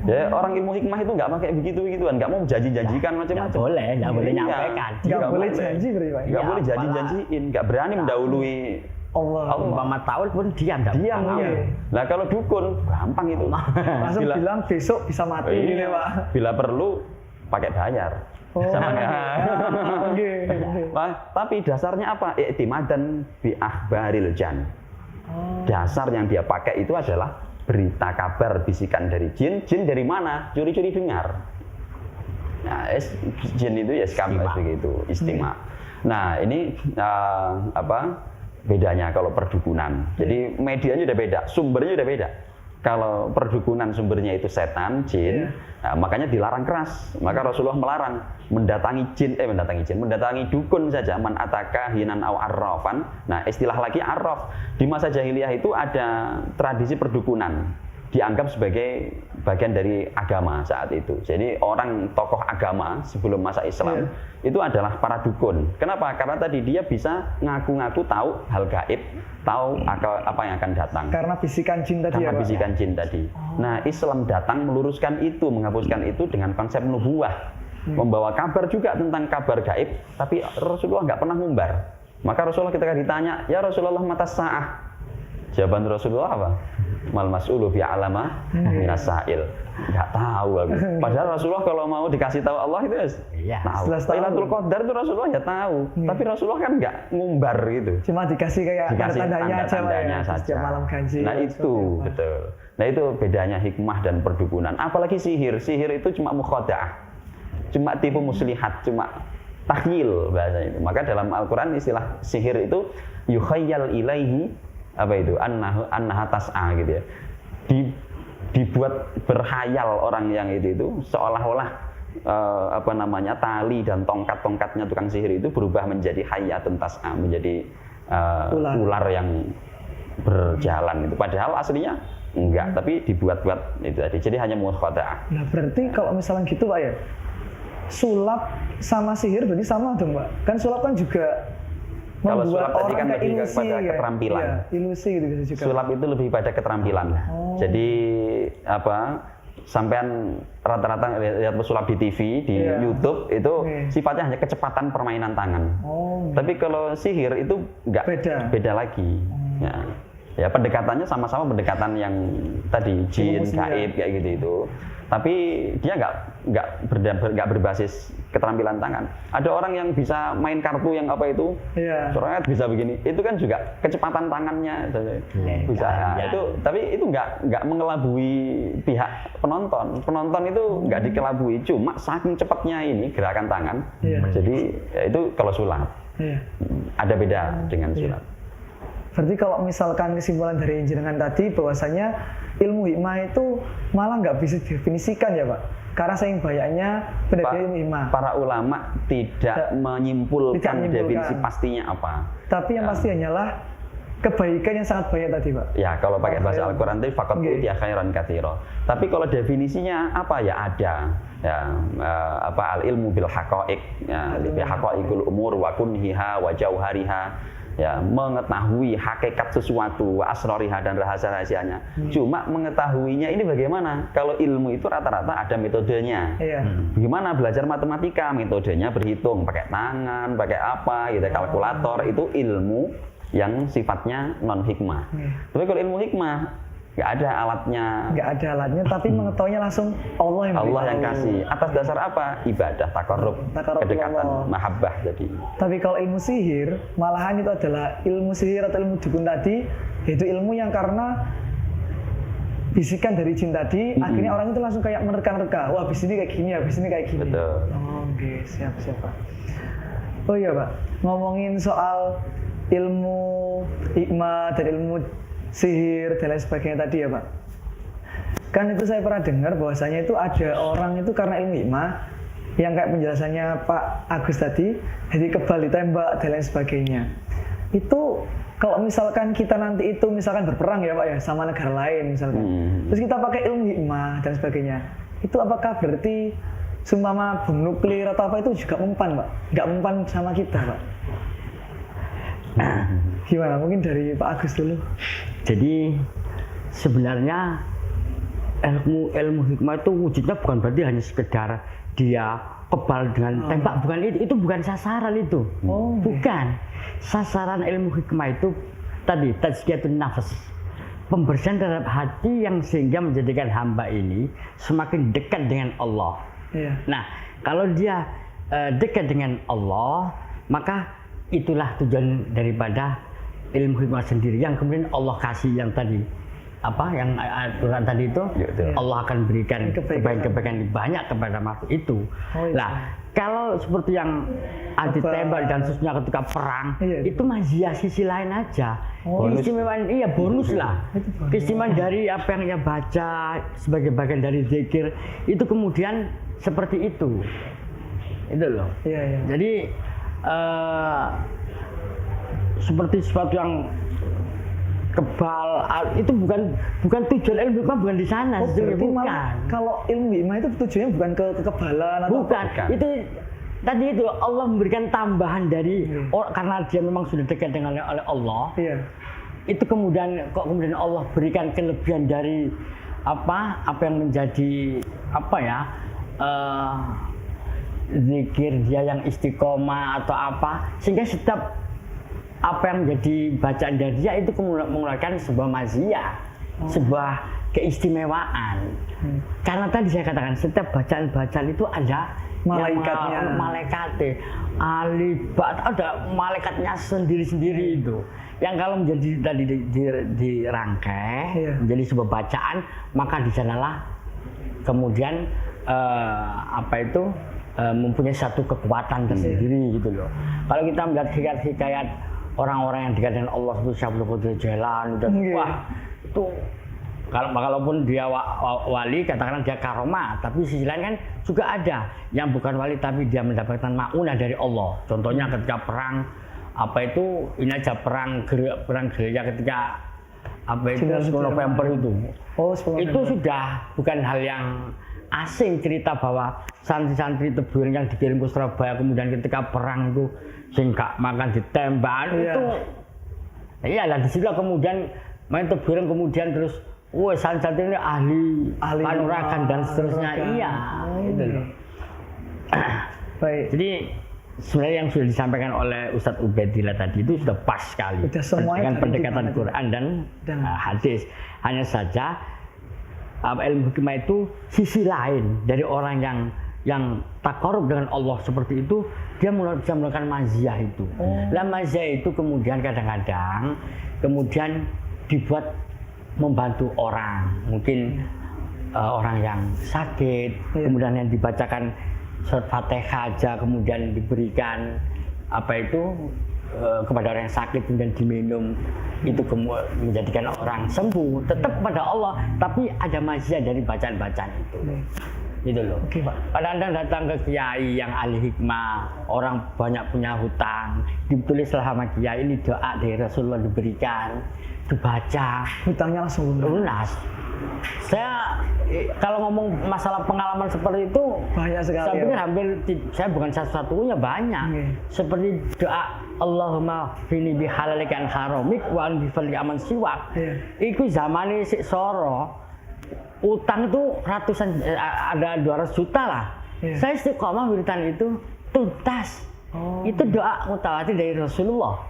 Ya, orang ilmu hikmah itu nggak pakai begituan, nggak mau janji-janjikan macam-macam. Nggak boleh nyampaikan. Nggak boleh janji, nggak boleh janji-janjiin, nggak berani mendahului Allah. Umpama tahu pun diam. Nah, kalau dukun gampang itu. Langsung bilang besok bisa mati ini, Pak. Bila perlu pakai bayar. Sama tapi dasarnya apa? I'timadan bi akhbaril jan. Dasar yang dia pakai itu adalah berita kabar bisikan dari jin. Jin dari mana? Curi-curi dengar. Nah, jin itu ya sekarang begitu, istima. Nah, ini bedanya kalau perdukunan. Jadi medianya udah beda, sumbernya udah beda. Kalau perdukunan sumbernya itu setan, jin, nah, makanya dilarang keras. Maka Rasulullah melarang mendatangi dukun saja, man ataka hinan au arrafan. Nah, istilah lagi arraf. Di masa jahiliyah itu ada tradisi perdukunan, dianggap sebagai bagian dari agama saat itu. Jadi orang tokoh agama sebelum masa Islam itu adalah para dukun. Kenapa? Karena tadi dia bisa ngaku-ngaku tahu hal gaib, tahu apa yang akan datang. Karena bisikan jin tadi. Jin tadi. Nah, Islam datang meluruskan itu, menghapuskan itu dengan konsep nubuwah. Membawa kabar juga tentang kabar gaib, tapi Rasulullah nggak pernah ngumbar. Maka Rasulullah ketika ditanya, ya Rasulullah mata sa'ah. Jawaban Rasulullah apa? Mal mas'ulu bi alama minas sa'il. Enggak tahu aku. Padahal Rasulullah kalau mau dikasih tahu Allah itu tahu. Lailatul Qadar itu Rasulullah ya tahu. Tapi Rasulullah kan enggak ngumbar gitu. Cuma dikasih kayak tanda-tandanya saja. Malam ganjil. Nah, itu betul. Nah, itu bedanya hikmah dan perdukunan. Apalagi sihir. Sihir itu cuma mukhada'ah. Cuma tipu muslihat, cuma takhyil bahasa itu. Maka dalam Al-Qur'an istilah sihir itu yukhayyal ilaihi annaha tas'a gitu ya. Dibuat berhayal orang yang itu seolah-olah tali dan tongkat-tongkatnya tukang sihir itu berubah menjadi hayatun tas'a, menjadi ular yang berjalan itu. Padahal aslinya enggak, tapi dibuat-buat itu tadi. Jadi hanya mukhada'ah. Nah, berarti kalau misalnya gitu Pak ya, sulap sama sihir berarti sama dong Pak? Kan sulap kan juga kalau sulap tadi kan lebih kepada keterampilan. Ilusi gitu juga. Sulap itu lebih pada keterampilan. Jadi sampean rata-rata lihat pesulap di TV, di YouTube itu sifatnya hanya kecepatan permainan tangan. Tapi kalau sihir itu nggak beda lagi. Ya pendekatannya sama-sama pendekatan yang tadi jin, gaib kayak gitu itu. Tapi dia nggak berbasis keterampilan tangan. Ada orang yang bisa main kartu yang apa itu, soalnya bisa begini. Itu kan juga kecepatan tangannya bisa. Itu tapi itu nggak mengelabui pihak penonton. Penonton itu nggak dikelabui, cuma saking cepatnya ini gerakan tangan. Jadi ya itu kalau sulap ada beda dengan sulap. Berarti kalau misalkan kesimpulan dari jenengan tadi bahwasanya ilmu hikmah itu malah nggak bisa didefinisikan ya Pak? Karena saking banyaknya beda ilmu hikmah. Para ulama tidak menyimpulkan definisi pastinya apa. Tapi yang pasti hanyalah kebaikan yang sangat banyak tadi Pak. Ya kalau pakai bahasa Al-Quran itu faqad utiya khairan katsira. Tapi kalau definisinya apa ya ada. Ya, al ilmu bil haqaiq, bi haqaiqul umur wa kunhiha wa jauhariha. Ya, mengetahui hakikat sesuatu, asroriha dan rahasia-rahasianya. Cuma mengetahuinya ini bagaimana? Kalau ilmu itu rata-rata ada metodenya. Bagaimana belajar matematika? Metodenya berhitung, pakai tangan, pakai apa, gitu, kalkulator. Itu ilmu yang sifatnya non hikmah. Tapi kalau ilmu hikmah nggak ada alatnya, tapi mengetahuinya langsung Allah yang kasih. Atas dasar apa? Ibadah, takarrub, kedekatan, mahabbah jadi. Tapi kalau ilmu sihir, malahan itu adalah ilmu sihir atau ilmu dukun tadi, yaitu ilmu yang karena bisikan dari jin tadi, akhirnya orang itu langsung kayak menerka-nerka. Wah, habis ini kayak gini, habis ini kayak gini. Betul. Oke, siap Pak. Oh iya Pak, ngomongin soal ilmu hikmah dan ilmu sihir dan lain sebagainya tadi ya Pak. Kan itu saya pernah dengar bahwasanya itu ada orang itu karena ilmu hikmah yang kayak penjelasannya Pak Agus tadi, jadi kebal ditembak dan lain sebagainya. Itu kalau misalkan kita nanti itu misalkan berperang ya Pak ya sama negara lain misalkan, terus kita pakai ilmu hikmah dan sebagainya, itu apakah berarti seumpama bom nuklir atau apa itu juga mempan Pak? Nggak mempan sama kita Pak? Gimana? Mungkin dari Pak Agus dulu. Jadi sebenarnya ilmu hikmah itu wujudnya bukan berarti hanya sekedar dia kebal dengan tembak, bukan itu bukan sasaran itu. Bukan. Sasaran ilmu hikmah itu tadi tazkiyatun nafas. Pembersihan terhadap hati yang sehingga menjadikan hamba ini semakin dekat dengan Allah. Nah, kalau dia dekat dengan Allah, maka itulah tujuan daripada ilmu hikmah sendiri yang kemudian Allah kasih yang tadi yang aturan tadi itu Allah akan berikan kebaikan-kebaikan banyak kepada makhluk itu. Kalau seperti yang ditembak dan seterusnya ketika perang itu masih sisi lain aja. Keistimewaan bonus lah. Keistimewaan dari apa yang dia baca sebagai bagian dari zikir itu kemudian seperti itu. Itu loh. Jadi seperti sesuatu yang kebal itu bukan tujuan ilmu hikmah, bukan di sana. Bukan. Kalau ilmu hikmah itu tujuannya bukan ke kekebalan atau bukan. Itu tadi itu Allah memberikan tambahan dari karena dia memang sudah dekat dengan oleh Allah. Itu kemudian Allah berikan kelebihan dari apa yang menjadi zikir dia yang istiqomah atau apa, sehingga setiap apa yang menjadi bacaan dari dia itu mengeluarkan sebuah maziyah, sebuah keistimewaan. Karena tadi saya katakan setiap bacaan-bacaan itu ada malaikatnya, ada malaikatnya sendiri-sendiri itu. Yang kalau menjadi tadi dirangkai menjadi sebuah bacaan, maka di sanalah kemudian mempunyai satu kekuatan tersendiri gitu loh. Kalau kita melihat hikayat orang-orang yang dekat dengan Allah itu Syaikhul Qadir Jailani dan wah itu kalaupun dia wali katakanlah dia karomah, tapi sisi lain kan juga ada yang bukan wali tapi dia mendapatkan maunah dari Allah. Contohnya ketika perang perang gerilya ketika 10 November itu. Itu sudah bukan hal yang asing cerita bahwa santri-santri Tebuireng yang dikirim ke Surabaya kemudian ketika perang itu singkak makan ditembak itu. Iyalah di situ kemudian main Tebuireng kemudian terus wah santri ini ahli kanuragan dan seterusnya. Iya, itu loh. Baik. Jadi sebenarnya yang sudah disampaikan oleh Ustadz Ubaidillah tadi itu sudah pas sekali dengan pendekatan Quran dan hadis. Hanya saja ilmu hikmah itu sisi lain dari orang yang takarub dengan Allah seperti itu, dia bisa melakukan maziyah itu. Lah maziyah itu kemudian kadang-kadang kemudian dibuat membantu orang, mungkin orang yang sakit, kemudian yang dibacakan surat Fatihah aja kemudian diberikan kepada orang yang sakit kemudian diminum, itu menjadikan orang sembuh, tetap pada Allah, tapi ada maziyah dari bacaan-bacaan itu. Gitu loh. Kadang-kadang datang ke kiai yang ahli hikmah, orang banyak punya hutang, ditulislah sama kiai, ini doa dari Rasulullah diberikan, dibaca, hutangnya langsung lunas. Saya kalau ngomong masalah pengalaman seperti itu banyak sekali. Saya pikir saya bukan satu-satunya, banyak. Seperti doa Allahumma fini bihalalika an haramik wa an bifadlika aman siwak. Iku zamane sik soro. Utang itu ratusan, ada 200 juta lah. Saya istiqomah wiridan itu tuntas. Itu doa mutawatir dari Rasulullah.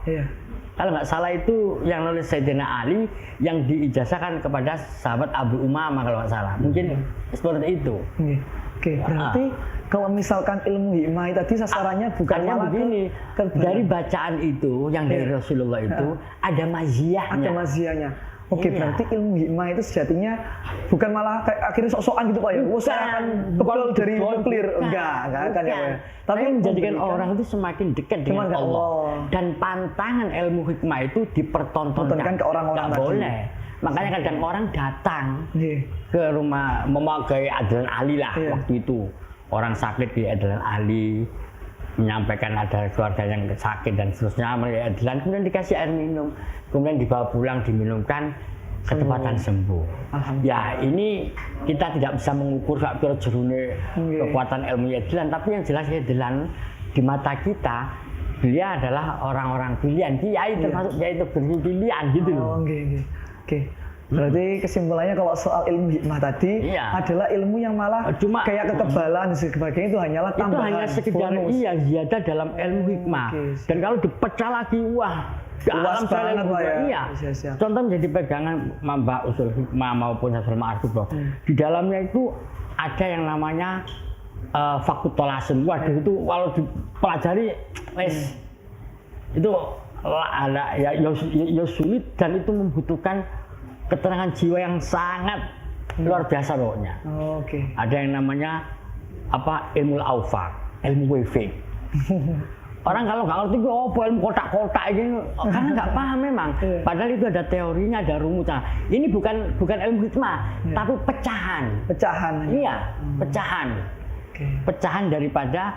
Kalau nggak salah itu yang nulis Sayyidina Ali yang diijazahkan kepada sahabat Abu Umamah kalau nggak salah. Mungkin seperti itu. Berarti kalau misalkan ilmu hikmah tadi sasarannya bukan malah begini. Dari bacaan itu yang dari Rasulullah itu ada maziyahnya. Ada maziyahnya. Berarti ilmu hikmah itu sejatinya bukan malah kayak akhirnya sok-sokan gitu Pak ya. Saya akan kebal dari nuklir. Enggak akan ya Pak ya. Tapi menjadikan orang itu semakin dekat dengan Allah. Dan pantangan ilmu hikmah itu dipertontonkan ke orang-orang tadi. Boleh. Makanya kadang orang datang ke rumah memakai Adlan Ali lah waktu itu. Orang sakit di Adlan Ali, menyampaikan ada keluarga yang sakit dan seterusnya, Adlan kemudian dikasih air minum, kemudian dibawa pulang diminumkan, ketepatan sembuh. Ya ini kita tidak bisa mengukur faktor jerune kekuatan ilmu Adlan, tapi yang jelas Adlan di mata kita beliau adalah orang-orang pilihan, kiai termasuk kiai itu pilihan gitu loh. Berarti kesimpulannya kalau soal ilmu hikmah tadi adalah ilmu yang malah cuma kayak kekebalan dan sebagainya itu hanyalah tambahan. Itu hanya sekedar ziyadah dalam ilmu hikmah. Dan kalau dipecah lagi, wah, luas banget Pak ya. Iya. Contoh menjadi pegangan Mbak Usul Hikmah maupun Hasil Ma'arif. Di dalamnya itu ada yang namanya fakultasim. Waduh, itu kalau dipelajari itu ada ya sulit dan itu membutuhkan keterangan jiwa yang sangat luar biasa pokoknya. Ada yang namanya ilmu al-awfaq, ilmu wifik. Orang kalau nggak ngerti ilmu kotak-kotak ini karena nggak paham memang. Padahal itu ada teorinya, ada rumusnya. Ini bukan ilmu hikmah, tapi pecahan. Iya, pecahan. Pecahan daripada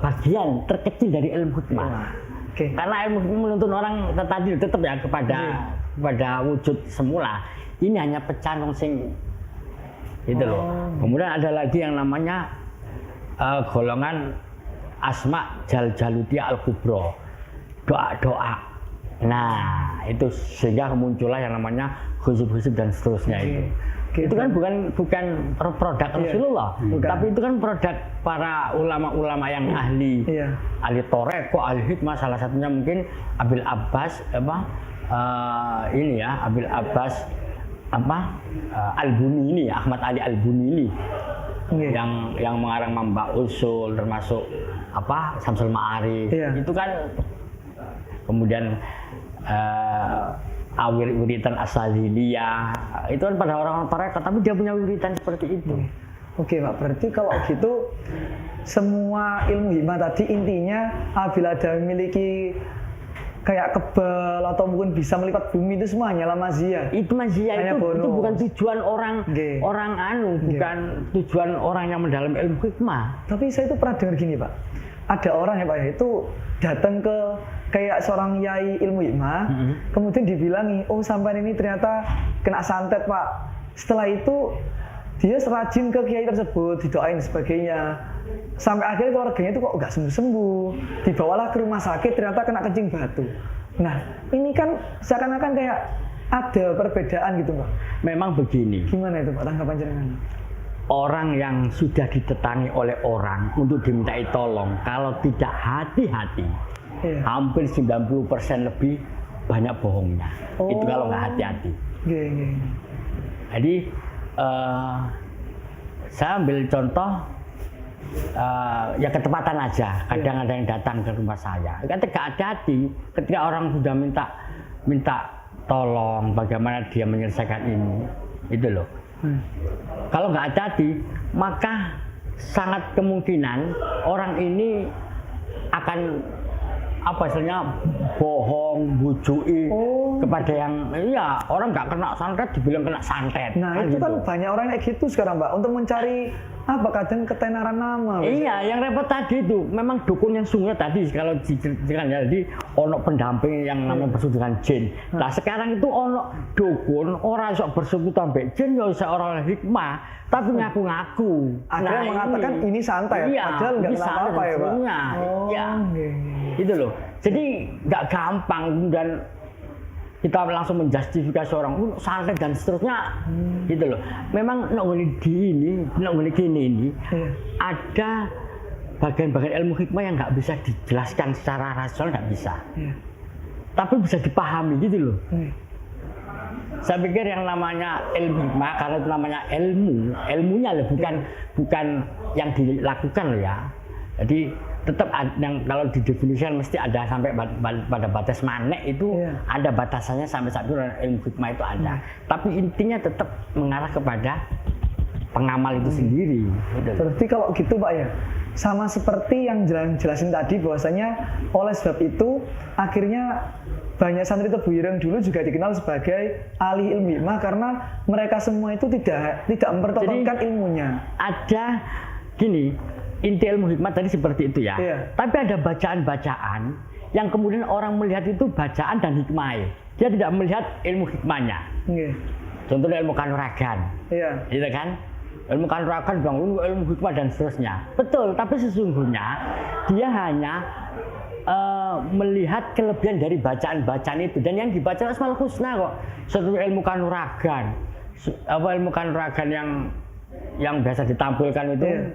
bagian terkecil dari ilmu hikmah. Karena ilmu hikmah menuntun orang tadi tetap ya kepada wujud semula. Ini hanya pecahan sing gitu loh. Kemudian ada lagi yang namanya golongan asma Jaljaludiyah al-kubro, doa-doa. Nah itu sehingga muncullah yang namanya husub-husub dan seterusnya itu. Itu kan bukan produk Rasulullah, tapi itu kan produk para ulama-ulama yang ahli toreko, ahli hikmah. Salah satunya mungkin Abil Abbas Abil Abbas Al-Bunini, Ahmad Ali Al-Bunini yang mengarang Mamba Usul, termasuk Syamsul Ma'arif. Itu kan kemudian wiritan Asaliliyah itu kan pada orang-orang tarekat, tapi dia punya wiritan seperti itu. Pak, berarti kalau gitu semua ilmu hikmah tadi intinya apabila ada memiliki kayak kebal atau mungkin bisa melipat bumi itu semua hanyalah maziyah. Itu maziyah itu bukan tujuan orang bukan tujuan orang yang mendalam ilmu hikmah. Tapi saya itu pernah dengar gini Pak, ada orang ya Pak ya, itu datang ke kayak seorang yai ilmu hikmah, kemudian dibilangi, sampai ini ternyata kena santet Pak. Setelah itu dia serajin ke kiai tersebut, didoain sebagainya. Sampai akhirnya keluarganya itu kok nggak sembuh-sembuh. Dibawalah ke rumah sakit, ternyata kena kencing batu. Nah, ini kan seakan-akan kayak ada perbedaan gitu Pak? Memang begini, Gimana itu Pak tanggapan jenengan? orang yang sudah ditetangi oleh orang untuk dimintai tolong, kalau tidak hati-hati, Iya. hampir 90% lebih banyak bohongnya. Oh. Itu kalau nggak hati-hati. Nggih. Jadi saya ambil contoh ya ketepatan aja. Kadang ada yang datang ke rumah saya. Ketika hati-hati, ketika orang sudah minta tolong, bagaimana dia menyelesaikan ini, itu loh. Kalau nggak hati-hati, maka sangat kemungkinan orang ini akan apa istilahnya bohong, bujui kepada yang iya orang nggak kena santet dibilang kena santet. Nah itu kan banyak orang kayak gitu sekarang Pak untuk mencari apa kadang ketenaran nama. Iya, yang repot tadi itu memang dukun yang sungguh tadi kalau diceritakan ya, jadi ono pendamping yang namanya bersuku dengan jin. Nah sekarang itu ono dukun orang sok bersuku sampai jin ya orang hikmah tapi ngaku-ngaku. Akhirnya mengatakan ini santet, iya, padahal nggak apa-apa ya Pak. Iya, gitu loh. Jadi nggak gampang dan kita langsung menjustifikasi orang santet dan seterusnya, gitu loh. Memang gini ini ada bagian-bagian ilmu hikmah yang nggak bisa dijelaskan secara rasional, nggak bisa. Tapi bisa dipahami gitu loh. Saya pikir yang namanya ilmu hikmah karena itu namanya ilmunya loh, bukan yang dilakukan loh ya. Jadi tetap yang kalau didefinisikan mesti ada sampai pada batas manek itu ada batasannya sampai saat itu ilmu hikmah itu ada. Tapi intinya tetap mengarah kepada pengamal itu sendiri. Berarti kalau gitu Pak ya, sama seperti yang jelasin tadi bahwasanya oleh sebab itu akhirnya banyak santri Tebu Ireng dulu juga dikenal sebagai ahli ilmu hikmah karena mereka semua itu tidak mempertontonkan ilmunya. Ada gini, inti ilmu hikmah tadi seperti itu ya. Tapi ada bacaan-bacaan yang kemudian orang melihat itu bacaan dan hikmah. Dia tidak melihat ilmu hikmahnya. Contohnya ilmu kanuragan. Gitu kan? Ilmu kanuragan bilang ilmu hikmah dan seterusnya. Betul, tapi sesungguhnya dia hanya melihat kelebihan dari bacaan-bacaan itu dan yang dibaca Asmaul Husna kok. Suatu ilmu kanuragan. Ilmu kanuragan yang biasa ditampilkan itu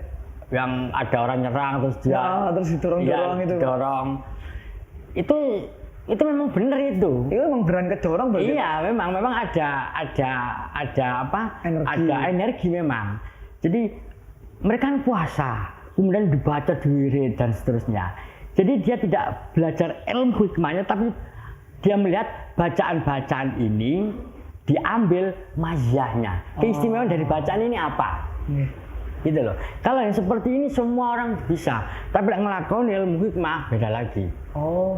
yang ada orang nyerang terus dia terus didorong-dorong itu. Didorong. Itu memang benar itu. Itu memang beran kedorong berarti. Iya, memang ada apa? Ada energi memang. Jadi mereka kan puasa, kemudian dibaca diwirid dan seterusnya. Jadi dia tidak belajar ilmu hikmahnya tapi dia melihat bacaan-bacaan ini diambil maziyahnya. Keistimewaan dari bacaan ini apa? Gitu loh. Kalau yang seperti ini semua orang bisa, tapi yang ngelakoni ilmu hikmah beda lagi.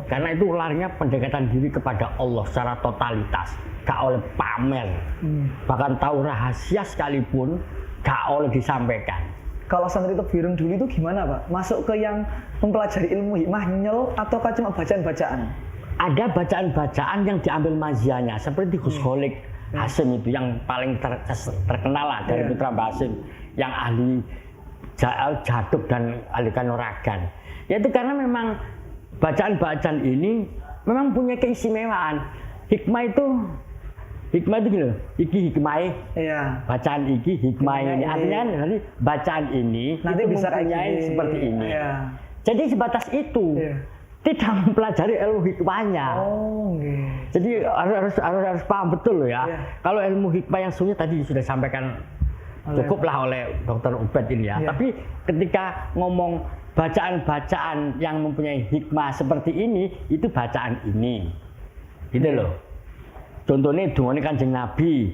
Karena itu larinya pendekatan diri kepada Allah secara totalitas, gak oleh pamer. Bahkan tahu rahasia sekalipun gak oleh disampaikan. Kalau santri Tebu Ireng dulu itu gimana Pak? Masuk ke yang mempelajari ilmu hikmah nyel ataukah cuma bacaan-bacaan? Ada bacaan-bacaan yang diambil maziyahnya seperti Gus Kholik Hasim itu yang paling terkenal lah dari Putra Mbah Hasim yang ahli jaduk dan ahli kanuragan. Yaitu karena memang bacaan-bacaan ini memang punya keistimewaan. Hikmah itu gini loh, iki hikmah, bacaan iki hikmah ini. Artinya nanti bacaan ini nanti itu bisa mempunyai seperti ini. Jadi sebatas itu. Tidak mempelajari ilmu hikmahnya. Jadi harus paham betul loh ya. Kalau ilmu hikmah yang sunyi tadi sudah disampaikan cukuplah oleh Dr. Ubed ini ya. Tapi ketika ngomong bacaan-bacaan yang mempunyai hikmah seperti ini, itu bacaan ini. Gitu loh. Contohnya dungane Kanjeng Nabi.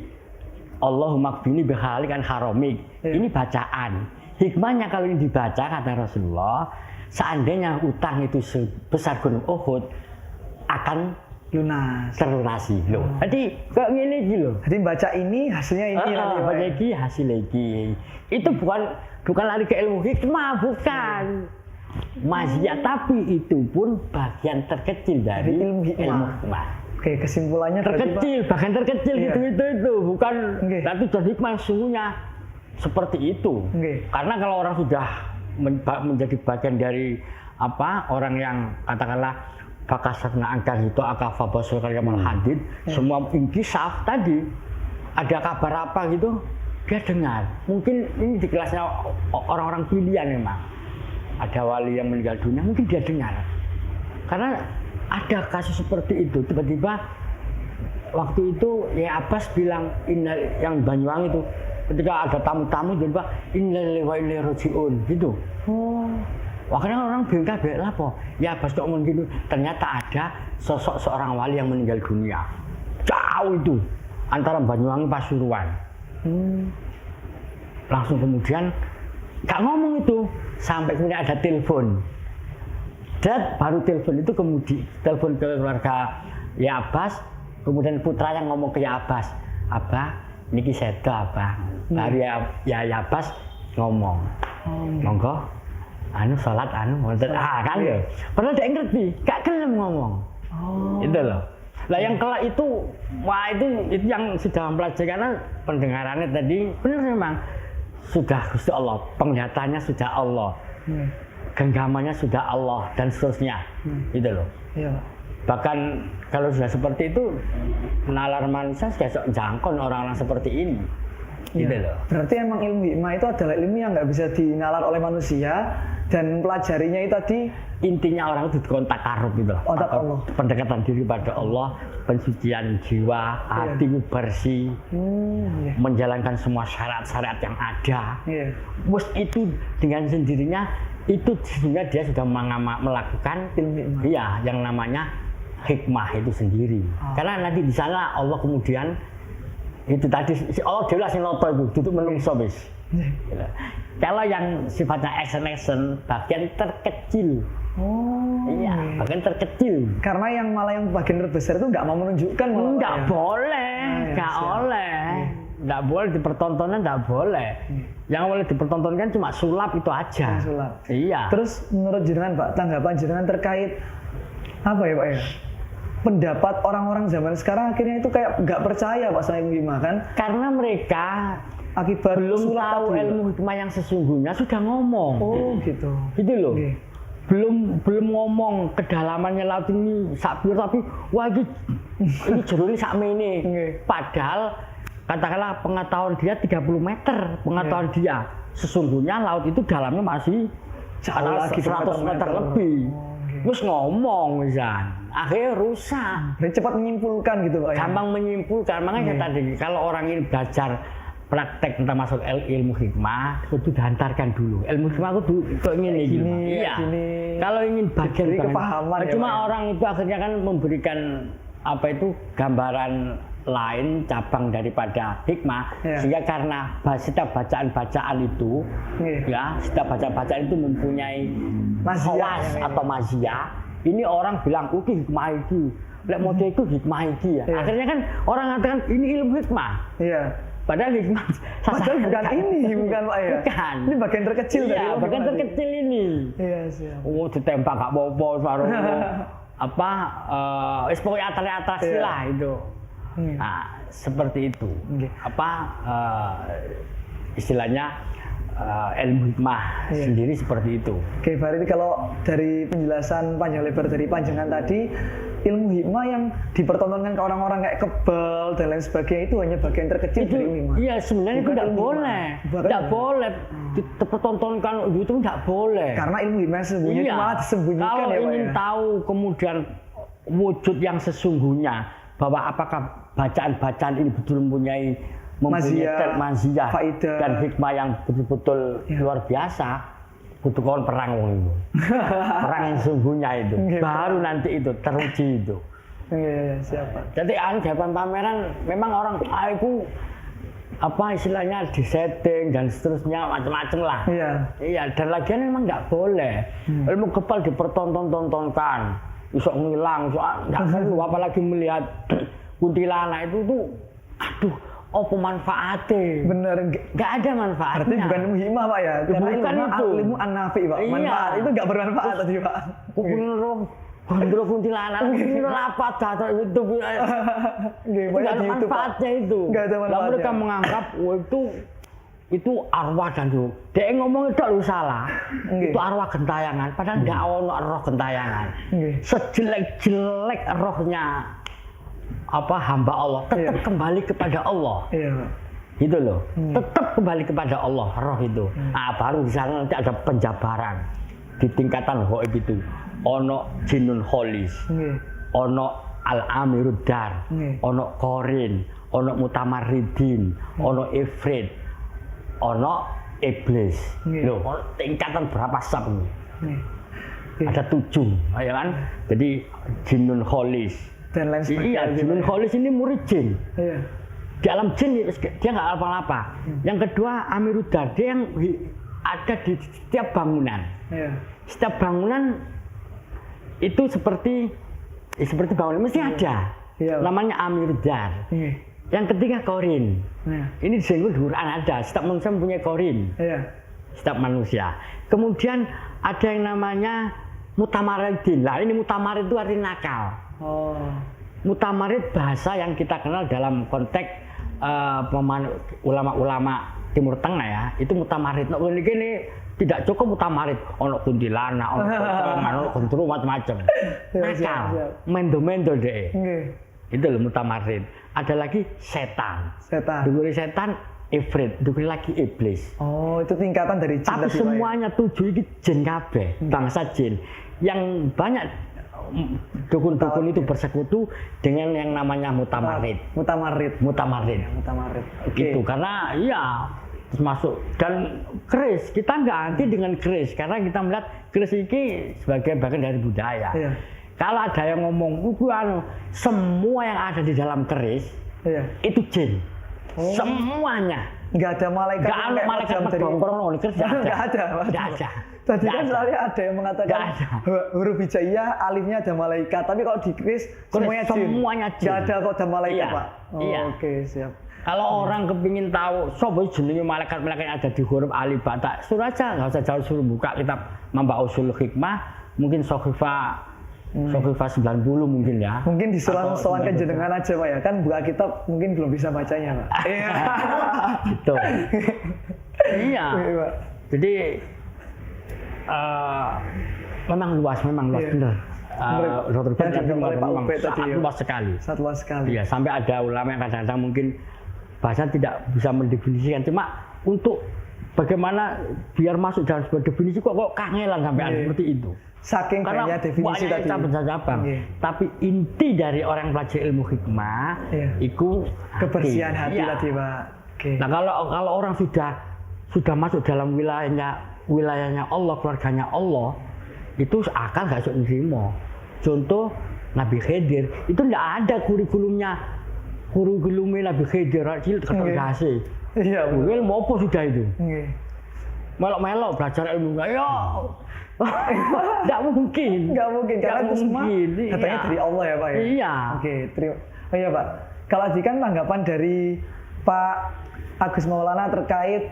Allahumma qbini bihalikan haramik. Ini bacaan. Hikmahnya kalau ini dibaca kata Rasulullah, seandainya utang itu sebesar gunung Uhud akan terlunasi loh. Jadi kayak gini gitu. Jadi baca ini hasilnya ini baca ini hasil lagi. Itu bukan lari ke ilmu hikmah, bukan. Maziyah, tapi itu pun bagian terkecil dari ilmu hikmah. Oke, kesimpulannya terkecil, bagian terkecil itu bukan. Tapi jadi hikmah sungguhnya seperti itu. Karena kalau orang sudah menjadi bagian dari apa orang yang katakanlah fakasarna angka itu akafa basur kamal hadid, semua inkisaf tadi ada kabar apa gitu dia dengar. Mungkin ini di kelasnya orang-orang pilihan memang. Ada wali yang meninggal dunia mungkin dia dengar. Karena ada kasus seperti itu, tiba-tiba waktu itu ya Abbas bilang yang Banyuwangi itu ketika ada tamu-tamu tiba-tiba innalillahi wa inna ilaihi raji'un gitu. Makanya orang bingung kabeh lah po. Ya Abbas kok ngomong gitu, ternyata ada sosok seorang wali yang meninggal dunia. Jauh itu antara Banyuwangi Pasuruan. Langsung kemudian gak ngomong itu sampai kemudian ada telepon. Dan baru telepon itu kemudian telepon ke keluarga ya Abbas, kemudian putra yang ngomong ke ya Abbas, Abah, niki sedo Abah. Baru ya Abbas ngomong, monggo, sholat kan ya. Padahal dia ngerti, gak gelem ngomong. Itu loh. Lah yang kelak itu, wah itu yang sudah mempelajari karena pendengarannya tadi benar memang sudah Gusti Allah, penglihatannya sudah Allah. Genggamannya sudah Allah dan seterusnya, gitu loh. Iya. Bahkan kalau sudah seperti itu, nalar manusia sudah jangkau orang-orang seperti ini, gitu loh. Berarti emang ilmu hikmah itu adalah ilmu yang nggak bisa dinalar oleh manusia dan pelajarinya itu tadi intinya orang itu kontak karub gitu loh. Allah. Pendekatan diri pada Allah, pensucian jiwa, hati bersih, menjalankan semua syarat-syarat yang ada. Mus itu dengan sendirinya itu sehingga dia sudah melakukan iya yang namanya hikmah itu sendiri. Karena nanti di sana Allah kemudian itu tadi Allah jelas noto itu duduk menungso bis. Kalau yang sifatnya action bagian terkecil. Iya, bagian terkecil. Karena yang malah yang bagian terbesar itu nggak mau menunjukkan. Nggak boleh, nggak oleh. Nggak boleh dipertontonkan, nggak boleh. Yang boleh dipertontonkan cuma sulap itu aja. Sulap. Iya. Terus menurut jenengan Pak, tanggapan jenengan terkait apa ya Pak ya? Pendapat orang-orang zaman sekarang akhirnya itu kayak nggak percaya Pak sama ilmu hikmah kan? Karena mereka akibat belum tahu ilmu hikmah yang sesungguhnya sudah ngomong. Oh gitu. Gitu loh. Okay. Belum ngomong kedalamannya laut ini sak tapi wah ini jero ini sak mene. Padahal katakanlah pengetahuan dia 30 meter pengetahuan dia. Sesungguhnya laut itu dalamnya masih jauh lagi 100 meter lebih. Terus ngomong misalnya, akhirnya rusak. Dan cepat menyimpulkan gitu Pak. Gampang menyimpulkan. Makanya tadi kalau orang ini belajar praktek tentang masuk ilmu hikmah, itu dihantarkan dulu. Ilmu hikmah itu ingin gini. Iya. Kalau ingin bagian kepahaman ya, cuma orang itu akhirnya kan memberikan apa itu gambaran lain cabang daripada hikmah, sehingga karena setiap bacaan-bacaan itu setiap bacaan-bacaan itu mempunyai khawas atau mazia. Ini orang bilang hikmah itu lek model itu hikmah itu ya. Akhirnya kan orang mengatakan ini ilmu hikmah. Iya. Padahal hikmah bukan ini, bukan Pak ya. Bukan. Ini bagian terkecil dari ilmu. Bagian terkecil ini. Iya, siap. Ditembak gak apa-apa sarung. Pokoknya atraksi lah itu. Nah, seperti itu. Istilahnya ilmu hikmah sendiri seperti itu. Oke, berarti kalau dari penjelasan panjang lebar dari panjangan tadi, ilmu hikmah yang dipertontonkan ke orang-orang kayak kebal dan lain sebagainya itu hanya bagian terkecil dari ilmu hikmah. Iya, sebenarnya itu tidak boleh. Tidak boleh dipertontonkan itu tidak boleh. Karena ilmu hikmah sesungguhnya itu malah disembunyikan. Kalau ingin tahu kemudian wujud yang sesungguhnya, bahwa apakah bacaan-bacaan ini betul mempunyai mazia dan hikmah yang betul-betul luar biasa, butuh kawan perang itu. Perang yang sesungguhnya itu. Baru nanti itu teruji itu. Siapa? Jadi anggapan pameran memang orang itu istilahnya disetting dan seterusnya macam-macam lah. Iya, dan lagian memang nggak boleh. Ilmu kebal dipertonton-tontonkan. Bisa ngilang, nggak perlu. Apalagi melihat kuntilanak itu tuh, apa manfaatnya? Bener, nggak ada manfaatnya. Berarti bukan ilmu hikmah Pak ya? Bukan itu. Ilmu an-nafi Pak. Manfaat itu nggak bermanfaat tadi Pak. Gondro kuntilanak, ini lapat kata itu. Nggak ada manfaatnya itu. Nggak ada manfaatnya. Mereka menganggap itu itu arwah dan itu. Dia ngomong itu lu salah. Nggih. Itu arwah gentayangan, padahal nggak ono roh gentayangan. Nggih. Sejelek-jelek rohnya hamba Allah tetap Iya. kembali kepada Allah. Iya, Pak. Gitu loh. Tetap kembali kepada Allah roh itu. Nah, baru di sana nanti ada penjabaran di tingkatan ghaib itu. Ono jinnun kholis, Nggih. ono al-amirud dar, Nggih. ono korin, ono mutamarridin, ono ifrit, ono iblis. Nggih. Loh, tingkatan berapa sab ini? Nggih. Ada 7, ya kan? Jadi jinnun kholis. Dan lain sebagainya. Iya, jinnun kholis ini murid jin. Iya. Di alam jin dia nggak apa-apa. Yang kedua amirudar, dia yang ada di setiap bangunan. Iya. Setiap bangunan itu seperti bangunan mesti ada. Iya. Namanya amirudar. Nggih. Yang ketiga korin. Iya. Ini disebut di Quran ada. Setiap manusia mempunyai korin. Iya. Setiap manusia. Kemudian ada yang namanya mutamaridin. Lah ini mutamarid itu artinya nakal. Oh. Mutamarid bahasa yang kita kenal dalam konteks ulama-ulama Timur Tengah ya, itu mutamarid. Nah, ini tidak cukup mutamarid, ono kuntilanak, ono potongan, ono kontrol macam-macam. Nakal, mendo-mendo deh. Nggih. Itu loh mutamarid. Ada lagi setan. Setan. Dukuri setan, ifrit, dukuri lagi iblis. Oh, itu tingkatan dari jin Tapi tadi, Pak, ya? semuanya 7 ini jin kabeh, bangsa jin. Yang banyak dukun-dukun itu bersekutu dengan yang namanya mutamarid. Mutamarid. Mutamarid. Mutamarid. Oke. Gitu, karena iya terus masuk dan keris kita nggak anti dengan keris karena kita melihat keris ini sebagai bagian dari budaya. Iya. Kalau ada yang ngomong, semua yang ada di dalam keris Iya. itu jin, Oh. semuanya. Nggak ada malaikat. Nggak ada kayak malaikat macam dari- berdongkrong di keris, nggak ada. Nggak ada. Nggak ada. Tadi Nggak kan ada. soalnya ada yang mengatakan Nggak ada. huruf hijaiyah, alifnya ada malaikat. Tapi kalau di kris semuanya jin. semuanya jin. Nggak ada kok ada malaikat, Iya. Pak. Oh, Iya. Oke, siap. Kalau orang kepingin tahu, sobo jenenge malaikat-malaikat yang ada di huruf alif bata, suruh aja, nggak usah jauh, suruh buka kitab Mamba Usul Hikmah, mungkin Sohifa 90 mungkin ya. Mungkin disuruh Atau sowan ke jenengan aja, Pak ya. Kan buka kitab mungkin belum bisa bacanya, Pak. Iya. Gitu. Iya. Iya, Pak. Jadi memang luas Iya. benar. Dr. Ben Yang tadi dibilang oleh Pak memang Ubed tadi, sangat ya. luas sekali. Sangat luas sekali. Iya, sampai ada ulama yang kadang-kadang mungkin bahasa tidak bisa mendefinisikan. Cuma untuk bagaimana biar masuk dalam sebuah definisi kok kangelan sampai ada Iya. seperti itu. Saking Karena banyak definisi banyak tadi. cabang-cabang. Iya. Tapi inti dari orang pelajari ilmu hikmah Iya. itu Kebersihan hati Iya. tadi, Pak. Oke. Nah kalau orang sudah masuk dalam wilayahnya Allah, keluarganya Allah, itu akal nggak bisa menerima. Contoh Nabi Khidir itu tidak ada kurikulumnya Nabi Khidir cilik keterdasi. Iya, betul. Ilmu apa sudah itu? Nggih. Melok-melok belajar ilmu ya. Tidak mungkin. Nggak mungkin karena Nggak itu semua mungkin, katanya iya. dari Allah ya, Pak ya. Iya. Oke, terima. Oh iya, Pak. Kalau tadi kan tanggapan dari Pak Agus Maulana terkait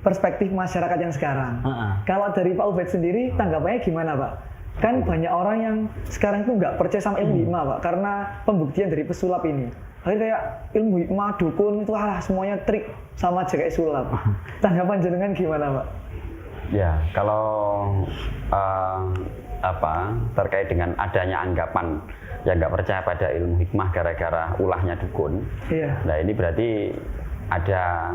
perspektif masyarakat yang sekarang. Heeh. Kalau dari Pak Ubed sendiri tanggapannya gimana, Pak? Kan banyak orang yang sekarang tuh nggak percaya sama ilmu hikmah, Pak, karena pembuktian dari pesulap ini. Akhirnya kayak ilmu hikmah, dukun itu semuanya trik sama aja kayak sulap. Tanggapan jenengan gimana, Pak? Ya, kalau terkait dengan adanya anggapan yang nggak percaya pada ilmu hikmah gara-gara ulahnya dukun, Iya. nah ini berarti ada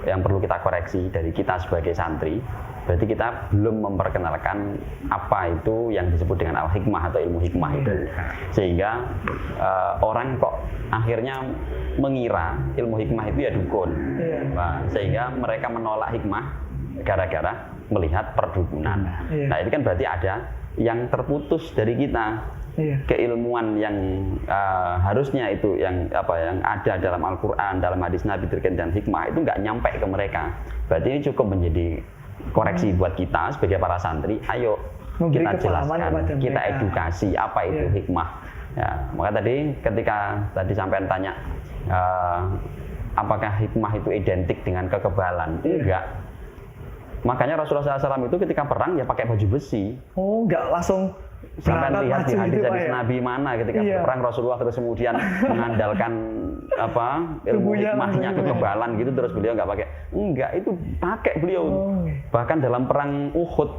yang perlu kita koreksi dari kita sebagai santri. Berarti kita belum memperkenalkan apa itu yang disebut dengan al-hikmah atau ilmu hikmah itu. Sehingga orang kok akhirnya mengira ilmu hikmah itu ya dukun. Iya. Nah, sehingga mereka menolak hikmah gara-gara melihat perdukunan. Iya. Nah, ini kan berarti ada yang terputus dari kita. Iya. Keilmuan yang harusnya itu yang ada dalam Al-Quran, dalam hadis Nabi terkait dengan hikmah itu nggak nyampe ke mereka. Berarti ini cukup menjadi koreksi buat kita sebagai para santri. Ayo Memberi kita kepahaman jelaskan, kepada kita mereka. edukasi apa itu Iya. hikmah. Ya, maka ketika tadi sampean tanya apakah hikmah itu identik dengan kekebalan? Iya. Enggak. Makanya Rasulullah SAW itu ketika perang ya pakai baju besi. Oh, nggak langsung Sampai berangkat lihat di maju hadis gitu, Pak hadis ya? Nabi mana ketika Iya. berperang Rasulullah terus kemudian mengandalkan ilmu Tubuhnya hikmahnya langsung kekebalan gitu, terus beliau nggak pakai. Enggak, itu pakai beliau. Bahkan dalam perang Uhud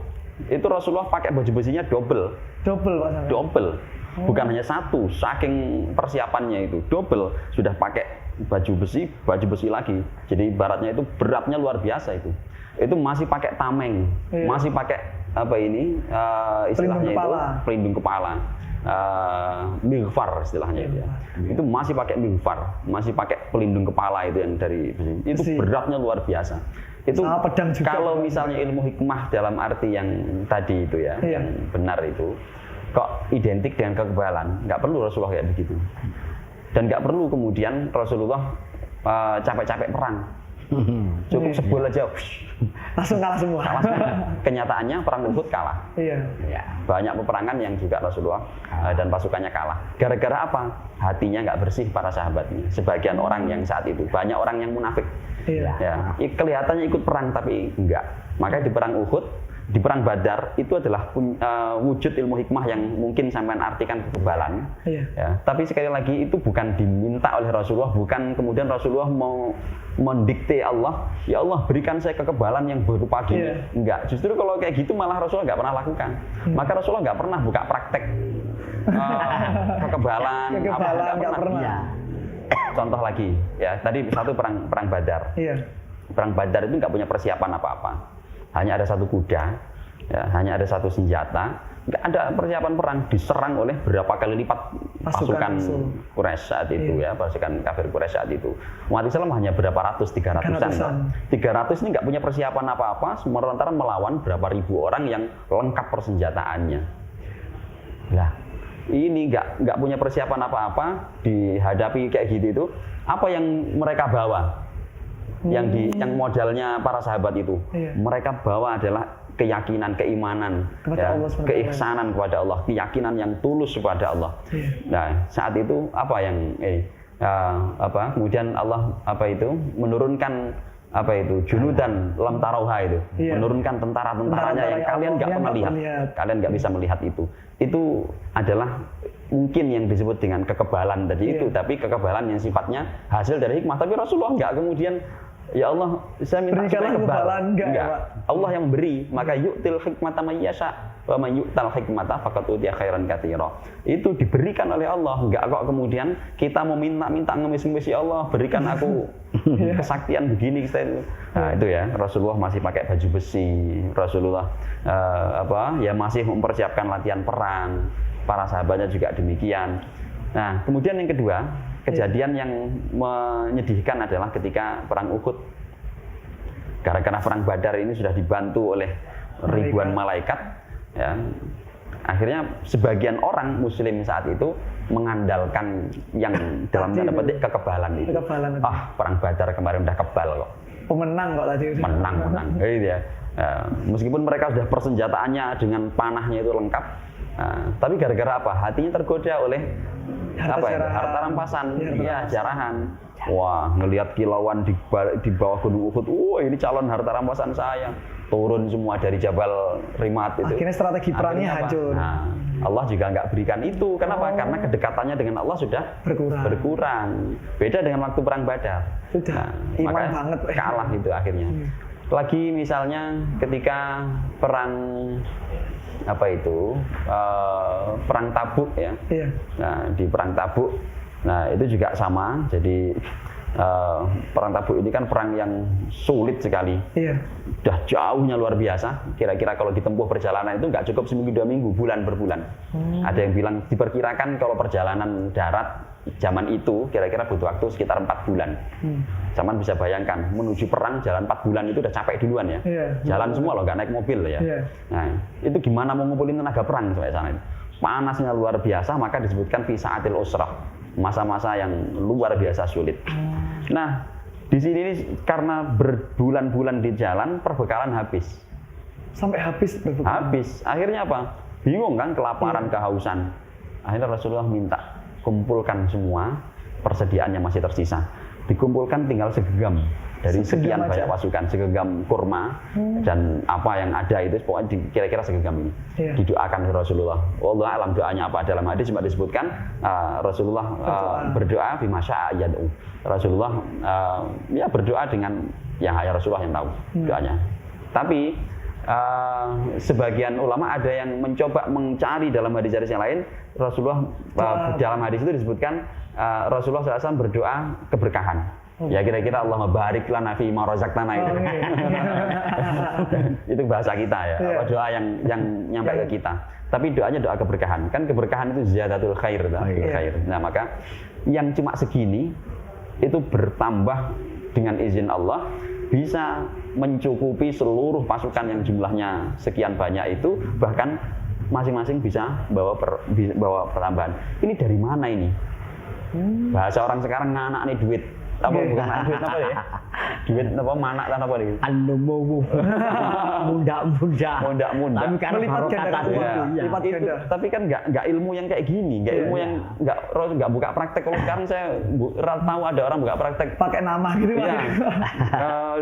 itu Rasulullah pakai baju besinya double Pak sampai. double, bukan hanya satu, saking persiapannya itu double, sudah pakai baju besi lagi, jadi ibaratnya itu beratnya luar biasa. Itu masih pakai tameng, masih pakai istilahnya pelindung kepala, mighfar istilahnya itu masih pakai mighfar, masih pakai pelindung kepala itu yang dari besi. Itu beratnya luar biasa. Itu pedang juga. Kalau misalnya ilmu hikmah dalam arti yang tadi itu ya, yang benar itu kok identik dengan kekebalan, nggak perlu Rasulullah kayak begitu, dan nggak perlu kemudian Rasulullah capek-capek perang, cukup sebul aja langsung kalah semua. Kenyataannya perang Uhud kalah. Iya. Ya, banyak peperangan yang juga Rasulullah dan pasukannya kalah. Gara-gara apa? Hatinya nggak bersih para sahabatnya. Sebagian orang yang saat itu, banyak orang yang munafik. Iya. Ya, kelihatannya ikut perang tapi enggak. Maka di perang Uhud, di perang Badar itu adalah wujud ilmu hikmah yang mungkin sampean artikan kekebalan. Iya. Ya, tapi sekali lagi itu bukan diminta oleh Rasulullah, bukan kemudian Rasulullah mau mendikte Allah, ya Allah berikan saya kekebalan yang berupa gini. Enggak, justru kalau kayak gitu malah Rasulullah nggak pernah lakukan. Maka Rasulullah nggak pernah buka praktek kekebalan nggak pernah. Ya. Contoh lagi, ya tadi satu perang Badar. Iya. Perang Badar itu nggak punya persiapan apa-apa, hanya ada satu kuda, ya, hanya ada satu senjata, nggak ada persiapan perang, diserang oleh berapa kali lipat pasukan Quraisy saat itu, ya, pasukan kafir Quraisy saat itu. Umat Islam hanya berapa ratus, 300-an. 300 ini nggak punya persiapan apa-apa, sementara melawan berapa ribu orang yang lengkap persenjataannya. Nah, ini nggak punya persiapan apa-apa, dihadapi kayak gitu itu, apa yang mereka bawa? Yang modalnya para sahabat itu, mereka bawa adalah keyakinan, keimanan, ya, keihsanan kepada Allah, keyakinan yang tulus kepada Allah. Nah, saat itu apa yang kemudian Allah menurunkan junudan lam tarauha itu, menurunkan tentara-tentaranya yang kalian nggak pernah lihat, kalian nggak bisa melihat itu. Itu adalah mungkin yang disebut dengan kekebalan tadi itu, tapi kekebalan yang sifatnya hasil dari hikmah. Tapi Rasulullah nggak kemudian, ya Allah, saya minta supaya kebal. Enggak. Allah yang memberi, maka yu'til hikmata may yasha wa may yu'tal hikmata faqad utiya khairan katsira. Itu diberikan oleh Allah, enggak kok kemudian kita mau minta ngemis-ngemis, ya Allah, berikan aku kesaktian begini. Nah, itu ya, Rasulullah masih pakai baju besi. Rasulullah ya masih mempersiapkan latihan perang. Para sahabatnya juga demikian. Nah, kemudian yang kedua, kejadian yang menyedihkan adalah ketika perang Uhud. Gara-gara perang Badar ini sudah dibantu oleh ribuan malaikat, ya. Akhirnya sebagian orang Muslim saat itu mengandalkan yang dalam tanda petik kekebalan itu. Perang Badar kemarin udah kebal kok. Pemenang kok tadi. Menang. Gitu ya. Meskipun mereka sudah persenjataannya dengan panahnya itu lengkap. Tapi gara-gara apa? Hatinya tergoda oleh harta rampasan, jarahan. Wah, ngelihat kilauan di bawah gunung Uhud. Wah, ini calon harta rampasan saya. Turun semua dari Jabal Rimat itu. Akhirnya strategi perangnya hancur. Nah, Allah juga nggak berikan itu. Kenapa? Karena kedekatannya dengan Allah sudah berkurang. Beda dengan waktu perang Badar. Sudah iman banget. Kalah itu akhirnya. Lagi misalnya ketika perang perang Tabuk, ya. Nah, di perang Tabuk, nah itu juga sama. Jadi perang Tabuk ini kan perang yang sulit sekali. Udah jauhnya luar biasa. Kira-kira kalau ditempuh perjalanan itu nggak cukup seminggu 2 minggu, bulan per bulan. Ada yang bilang diperkirakan kalau perjalanan darat zaman itu kira-kira butuh waktu sekitar 4 bulan. Zaman bisa bayangkan, menuju perang jalan 4 bulan itu udah capek duluan ya. Jalan semua loh, nggak naik mobil ya. Nah, itu gimana mau ngumpulin tenaga perang sampai sana itu. Panasnya luar biasa, maka disebutkan fi sa'atil usrah, masa-masa yang luar biasa sulit. Nah, di sini ini karena berbulan-bulan di jalan, perbekalan habis. Sampai habis perbekalan. Habis. Akhirnya apa? Bingung kan, kelaparan, kehausan. Akhirnya Rasulullah minta kumpulkan semua persediaan yang masih tersisa. Dikumpulkan tinggal segenggam dari sekian Segenggam banyak aja. pasukan, segenggam kurma dan apa yang ada itu pokoknya kira-kira segenggam ini didoakan oleh Rasulullah. Wallahu alam doanya apa, dalam hadis cuma disebutkan Rasulullah berdoa bima syaa yad'u. Rasulullah ya berdoa dengan yang hanya Rasulullah yang tahu doanya. Tapi sebagian ulama ada yang mencoba mencari dalam hadis-hadis yang lain. Rasulullah dalam hadis itu disebutkan Rasulullah SAW berdoa keberkahan. Ya kira-kira Allahumma barik lana fi ma razaqtana itu. Itu bahasa kita ya, doa yang nyampe ke kita. Tapi doanya doa keberkahan. Kan keberkahan itu ziyadatul khair, khair. Nah, maka yang cuma segini itu bertambah dengan izin Allah bisa mencukupi seluruh pasukan yang jumlahnya sekian banyak itu, bahkan masing-masing bisa bawa pertambahan. Ini dari mana ini? Bahasa orang sekarang nganak nih duit. Apa bukan duit apa ya? Duit apa manak dan apa nih? An-numuwu. Muda-muda. Tapi karena Melipat baru ganda kata kekuatan. itu, ya. Lipat Itu, ganda. tapi kan nggak ilmu yang kayak gini, nggak ilmu yang nggak buka praktek. Kalau sekarang saya tahu ada orang buka praktek Pakai nama gitu iya,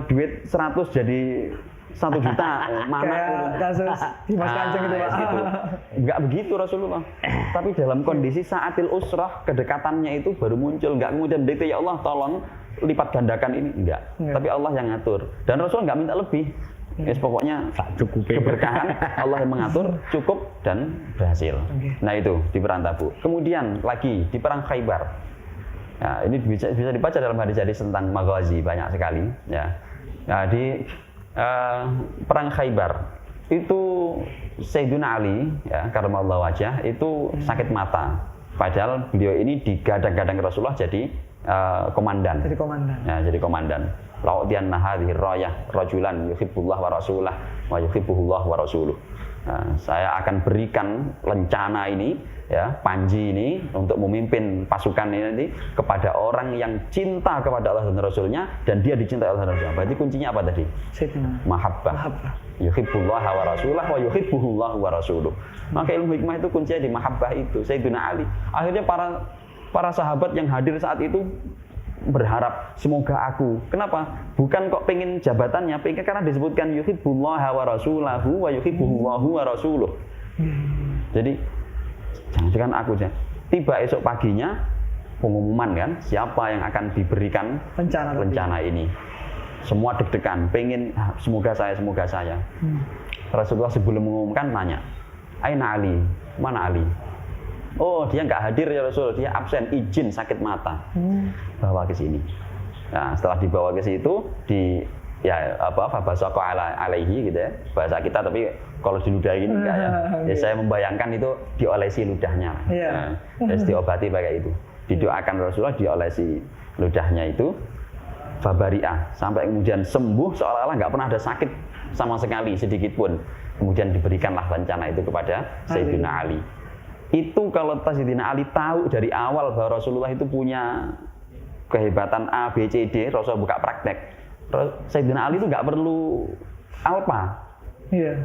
duit 100 jadi 1 juta, mana kayak kasus Dimas Kanjeng gitu Pak. gitu. Nggak begitu Rasulullah. Tapi dalam kondisi saatil usrah, kedekatannya itu baru muncul. Nggak kemudian begitu, ya Allah tolong lipat gandakan ini, enggak. Tapi Allah yang ngatur. Dan Rasulullah nggak minta lebih. Yes, pokoknya cukup keberkahan Allah yang mengatur, cukup dan berhasil. Nah itu di perang Tabuk. Kemudian lagi di perang Khaybar. Nah, ini bisa dibaca dalam hadis-hadis tentang Maghazi banyak sekali. Ya. Nah, di perang Khaybar itu Sayyidina Ali ya karramallahu wajhah itu sakit mata, padahal beliau ini digadang-gadang Rasulullah jadi komandan. Jadi komandan. Ya, jadi komandan. La'utiyanna hadhihi rayah rajulan yuhibbullah wa rasulah wa yuhibbuhullah wa rasuluh. Nah, saya akan berikan lencana ini ya, panji ini untuk memimpin pasukan ini nanti kepada orang yang cinta kepada Allah dan Rasulnya dan dia dicintai Allah dan Rasulnya. Berarti kuncinya apa tadi? Mahabbah. Yuhibbullah wa rasulah wa yuhibbuhullah wa rasuluh. Maka ilmu hikmah itu kuncinya di mahabbah itu. Sayyidina Ali. Akhirnya para sahabat yang hadir saat itu berharap semoga aku. Kenapa? Bukan kok pengen jabatannya, pengen karena disebutkan yuhibbullah wa rasulahu wa yuhibbuhullahu wa rasuluh. Jadi jangan aku aja. Tiba esok paginya pengumuman kan, siapa yang akan diberikan rencana ini. Semua deg-degan, pengen semoga saya. Rasulullah sebelum mengumumkan nanya, "Aina Ali? Mana Ali?" Oh, dia nggak hadir ya Rasul, dia absen, izin sakit mata. Bawa ke sini. Nah, setelah dibawa ke situ fabasaqo alaihi gitu ya. Bahasa kita tapi kalau diludahi gini enggak ya. Ya saya membayangkan itu diolesi ludahnya. Terus diobati pakai itu. Didoakan Rasulullah diolesi ludahnya itu. Fabari'ah sampai kemudian sembuh seolah-olah nggak pernah ada sakit sama sekali sedikit pun. Kemudian diberikanlah rencana itu kepada Sayyidina Ali. Itu kalau Sayyidina Ali tahu dari awal bahwa Rasulullah itu punya kehebatan A, B, C, D, Rasulullah buka praktek. Sayyidina Ali itu nggak perlu alpa. Iya.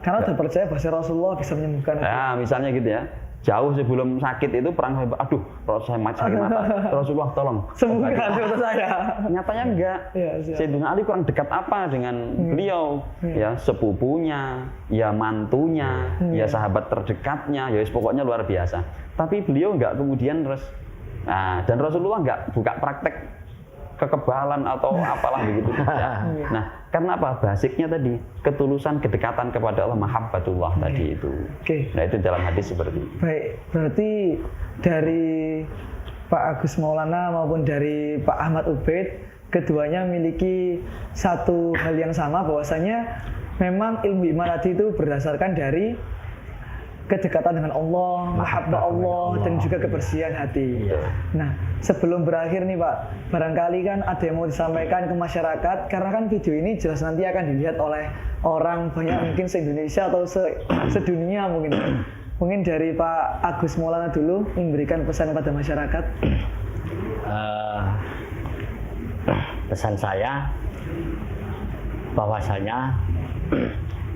Karena udah percaya bahwa Rasulullah bisa menyembuhkan. Ya, misalnya gitu ya. Jauh sebelum sakit itu perang Khaybar, aduh, Rasulullah sakit mata. Rasulullah tolong sembuhkan saya. Nyatanya enggak. Sayyidina Ali kurang dekat apa dengan beliau? Ya sepupunya, ya mantunya, ya sahabat terdekatnya, ya pokoknya luar biasa. Tapi beliau enggak kemudian dan Rasulullah enggak buka praktek kekebalan atau apalah begitu. Nah, karena apa? Basicnya tadi ketulusan, kedekatan kepada Allah, mahabbatullah tadi itu. Nah, itu dalam hadis seperti itu. Baik, berarti dari Pak Agus Maulana maupun dari Pak Ahmad Ubaid, keduanya memiliki satu hal yang sama, bahwasanya memang ilmu iman tadi itu berdasarkan dari kedekatan dengan Allah, mahabbah Allah, dan juga kebersihan hati. Nah, sebelum berakhir nih Pak, barangkali kan ada yang mau disampaikan ke masyarakat, karena kan video ini jelas nanti akan dilihat oleh orang banyak mungkin se-Indonesia atau sedunia mungkin. Mungkin dari Pak Agus Maulana dulu memberikan pesan kepada masyarakat. Pesan saya bahwasanya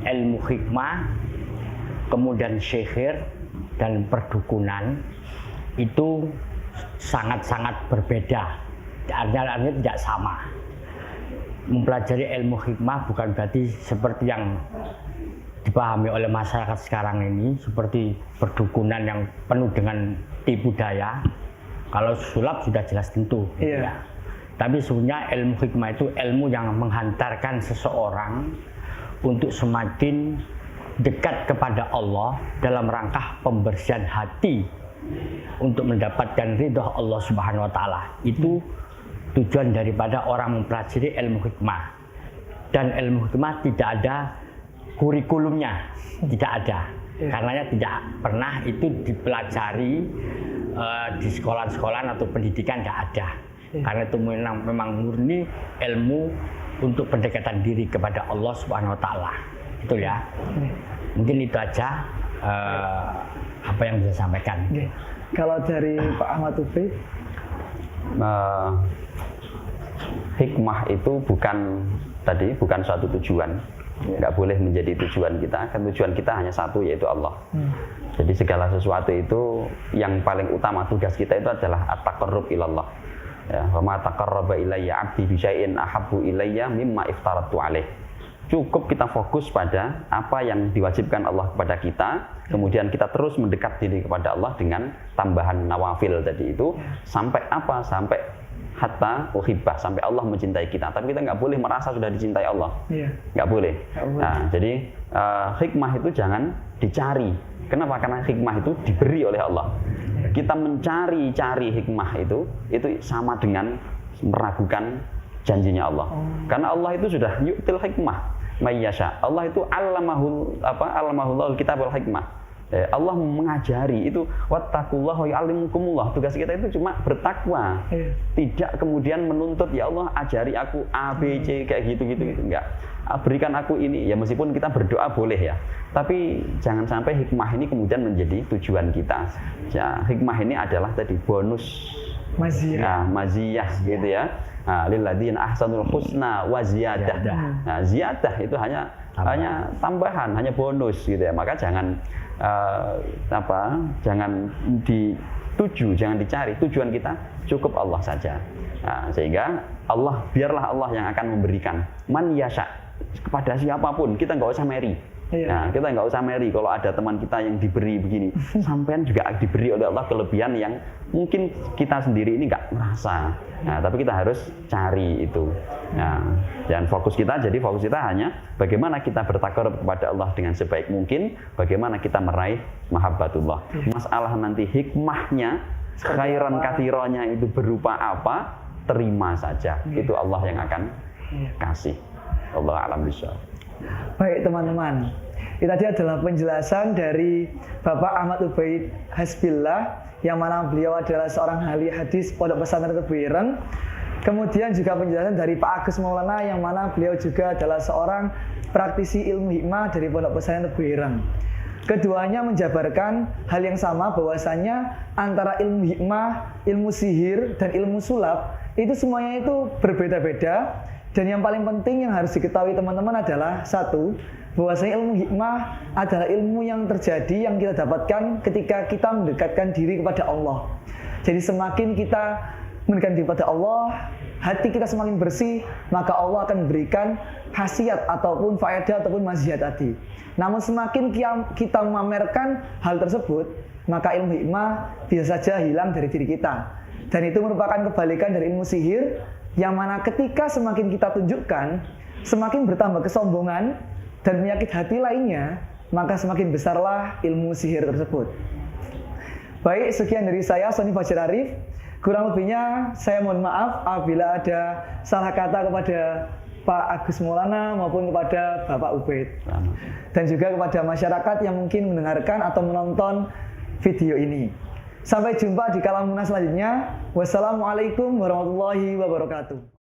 ilmu hikmah kemudian sihir dan perdukunan itu sangat-sangat berbeda, artinya tidak sama. mempelajari ilmu hikmah bukan berarti seperti yang dipahami oleh masyarakat sekarang ini, seperti perdukunan yang penuh dengan tipu daya. Kalau sulap sudah jelas tentu, ya. Tapi sebenarnya ilmu hikmah itu ilmu yang menghantarkan seseorang untuk semakin dekat kepada Allah dalam rangka pembersihan hati untuk mendapatkan ridho Allah Subhanahu wa Ta'ala. Itu tujuan daripada orang mempelajari ilmu hikmah. Dan ilmu hikmah tidak ada kurikulumnya, tidak ada. Karenanya tidak pernah itu dipelajari di sekolah-sekolah atau pendidikan, tidak ada. Karena itu memang murni ilmu untuk pendekatan diri kepada Allah Subhanahu wa Ta'ala. Itu ya. Mungkin itu aja apa yang bisa sampaikan. Kalau dari Pak Ahmad Ubaid, hikmah itu bukan suatu tujuan. Nggak boleh menjadi tujuan kita, kan tujuan kita hanya satu, yaitu Allah. Jadi segala sesuatu itu yang paling utama, tugas kita itu adalah at-taqarrub ilallah. Ya, wa ma taqarraba ilayya 'abdi bi syai'in ahabbu ilayya mimma iftaratu 'alaih. Cukup kita fokus pada apa yang diwajibkan Allah kepada kita, kemudian kita terus mendekat diri kepada Allah dengan tambahan nawafil tadi itu, sampai apa? Sampai hatta uhibbah, sampai Allah mencintai kita. Tapi kita nggak boleh merasa sudah dicintai Allah, nggak boleh. Nah, jadi hikmah itu jangan dicari. Kenapa? Karena hikmah itu diberi oleh Allah. Kita mencari hikmah itu sama dengan meragukan janjinya Allah. Karena Allah itu sudah yu'til hikmah mayyasha. Allah itu allamahul kitabul hikmah. Allah mengajari itu, wattaqullaha wa yu'allimukumullah. Tugas kita itu cuma bertakwa, tidak kemudian menuntut, ya Allah ajari aku A, B, C kayak gitu-gitu, enggak. Berikan aku ini, ya meskipun kita berdoa boleh ya, tapi jangan sampai hikmah ini kemudian menjadi tujuan kita. Ya, hikmah ini adalah tadi bonus maziyah gitu ya. Lilladzina ahsanul husna wa ziyadah. Nah, ziyadah itu hanya tambahan, hanya bonus gitu ya. Maka jangan jangan dicari. Tujuan kita cukup Allah saja. Nah, sehingga biarlah Allah yang akan memberikan man yasha kepada siapapun. Kita nggak usah meri. Nah, kita nggak usah meri kalau ada teman kita yang diberi begini. Sampean juga diberi oleh Allah kelebihan yang mungkin kita sendiri ini nggak merasa. Nah, tapi kita harus cari itu. Nah, dan fokus kita hanya bagaimana kita bertakarub kepada Allah dengan sebaik mungkin, bagaimana kita meraih mahabbatullah. Masalah nanti hikmahnya, khairan kathironya itu berupa apa, terima saja. Itu Allah yang akan kasih. Allah a'lam bishawab. Baik teman-teman, itu tadi adalah penjelasan dari Bapak Ahmad Ubaid Hasbillah, yang mana beliau adalah seorang ahli hadis Pondok Pesantren Tebu Ireng. Kemudian juga penjelasan dari Pak Agus Maulana, yang mana beliau juga adalah seorang praktisi ilmu hikmah dari Pondok Pesantren Tebu Ireng. Keduanya menjabarkan hal yang sama, bahwasanya antara ilmu hikmah, ilmu sihir, dan ilmu sulap itu semuanya itu berbeda-beda. Dan yang paling penting yang harus diketahui teman-teman adalah satu, bahwasanya ilmu hikmah adalah ilmu yang terjadi, yang kita dapatkan ketika kita mendekatkan diri kepada Allah. Jadi semakin kita mendekatkan diri kepada Allah, hati kita semakin bersih, maka Allah akan memberikan khasiat ataupun faedah ataupun maziyat tadi. Namun semakin kita memamerkan hal tersebut, maka ilmu hikmah bisa saja hilang dari diri kita. Dan itu merupakan kebalikan dari ilmu sihir, yang mana ketika semakin kita tunjukkan, semakin bertambah kesombongan dan penyakit hati lainnya, maka semakin besarlah ilmu sihir tersebut. Baik, sekian dari saya, Sony Fajar Arif. Kurang lebihnya saya mohon maaf apabila ada salah kata kepada Pak Agus Maulana maupun kepada Bapak Ubaid. Dan juga kepada masyarakat yang mungkin mendengarkan atau menonton video ini. Sampai jumpa di Kalamuna selanjutnya. Wassalamualaikum warahmatullahi wabarakatuh.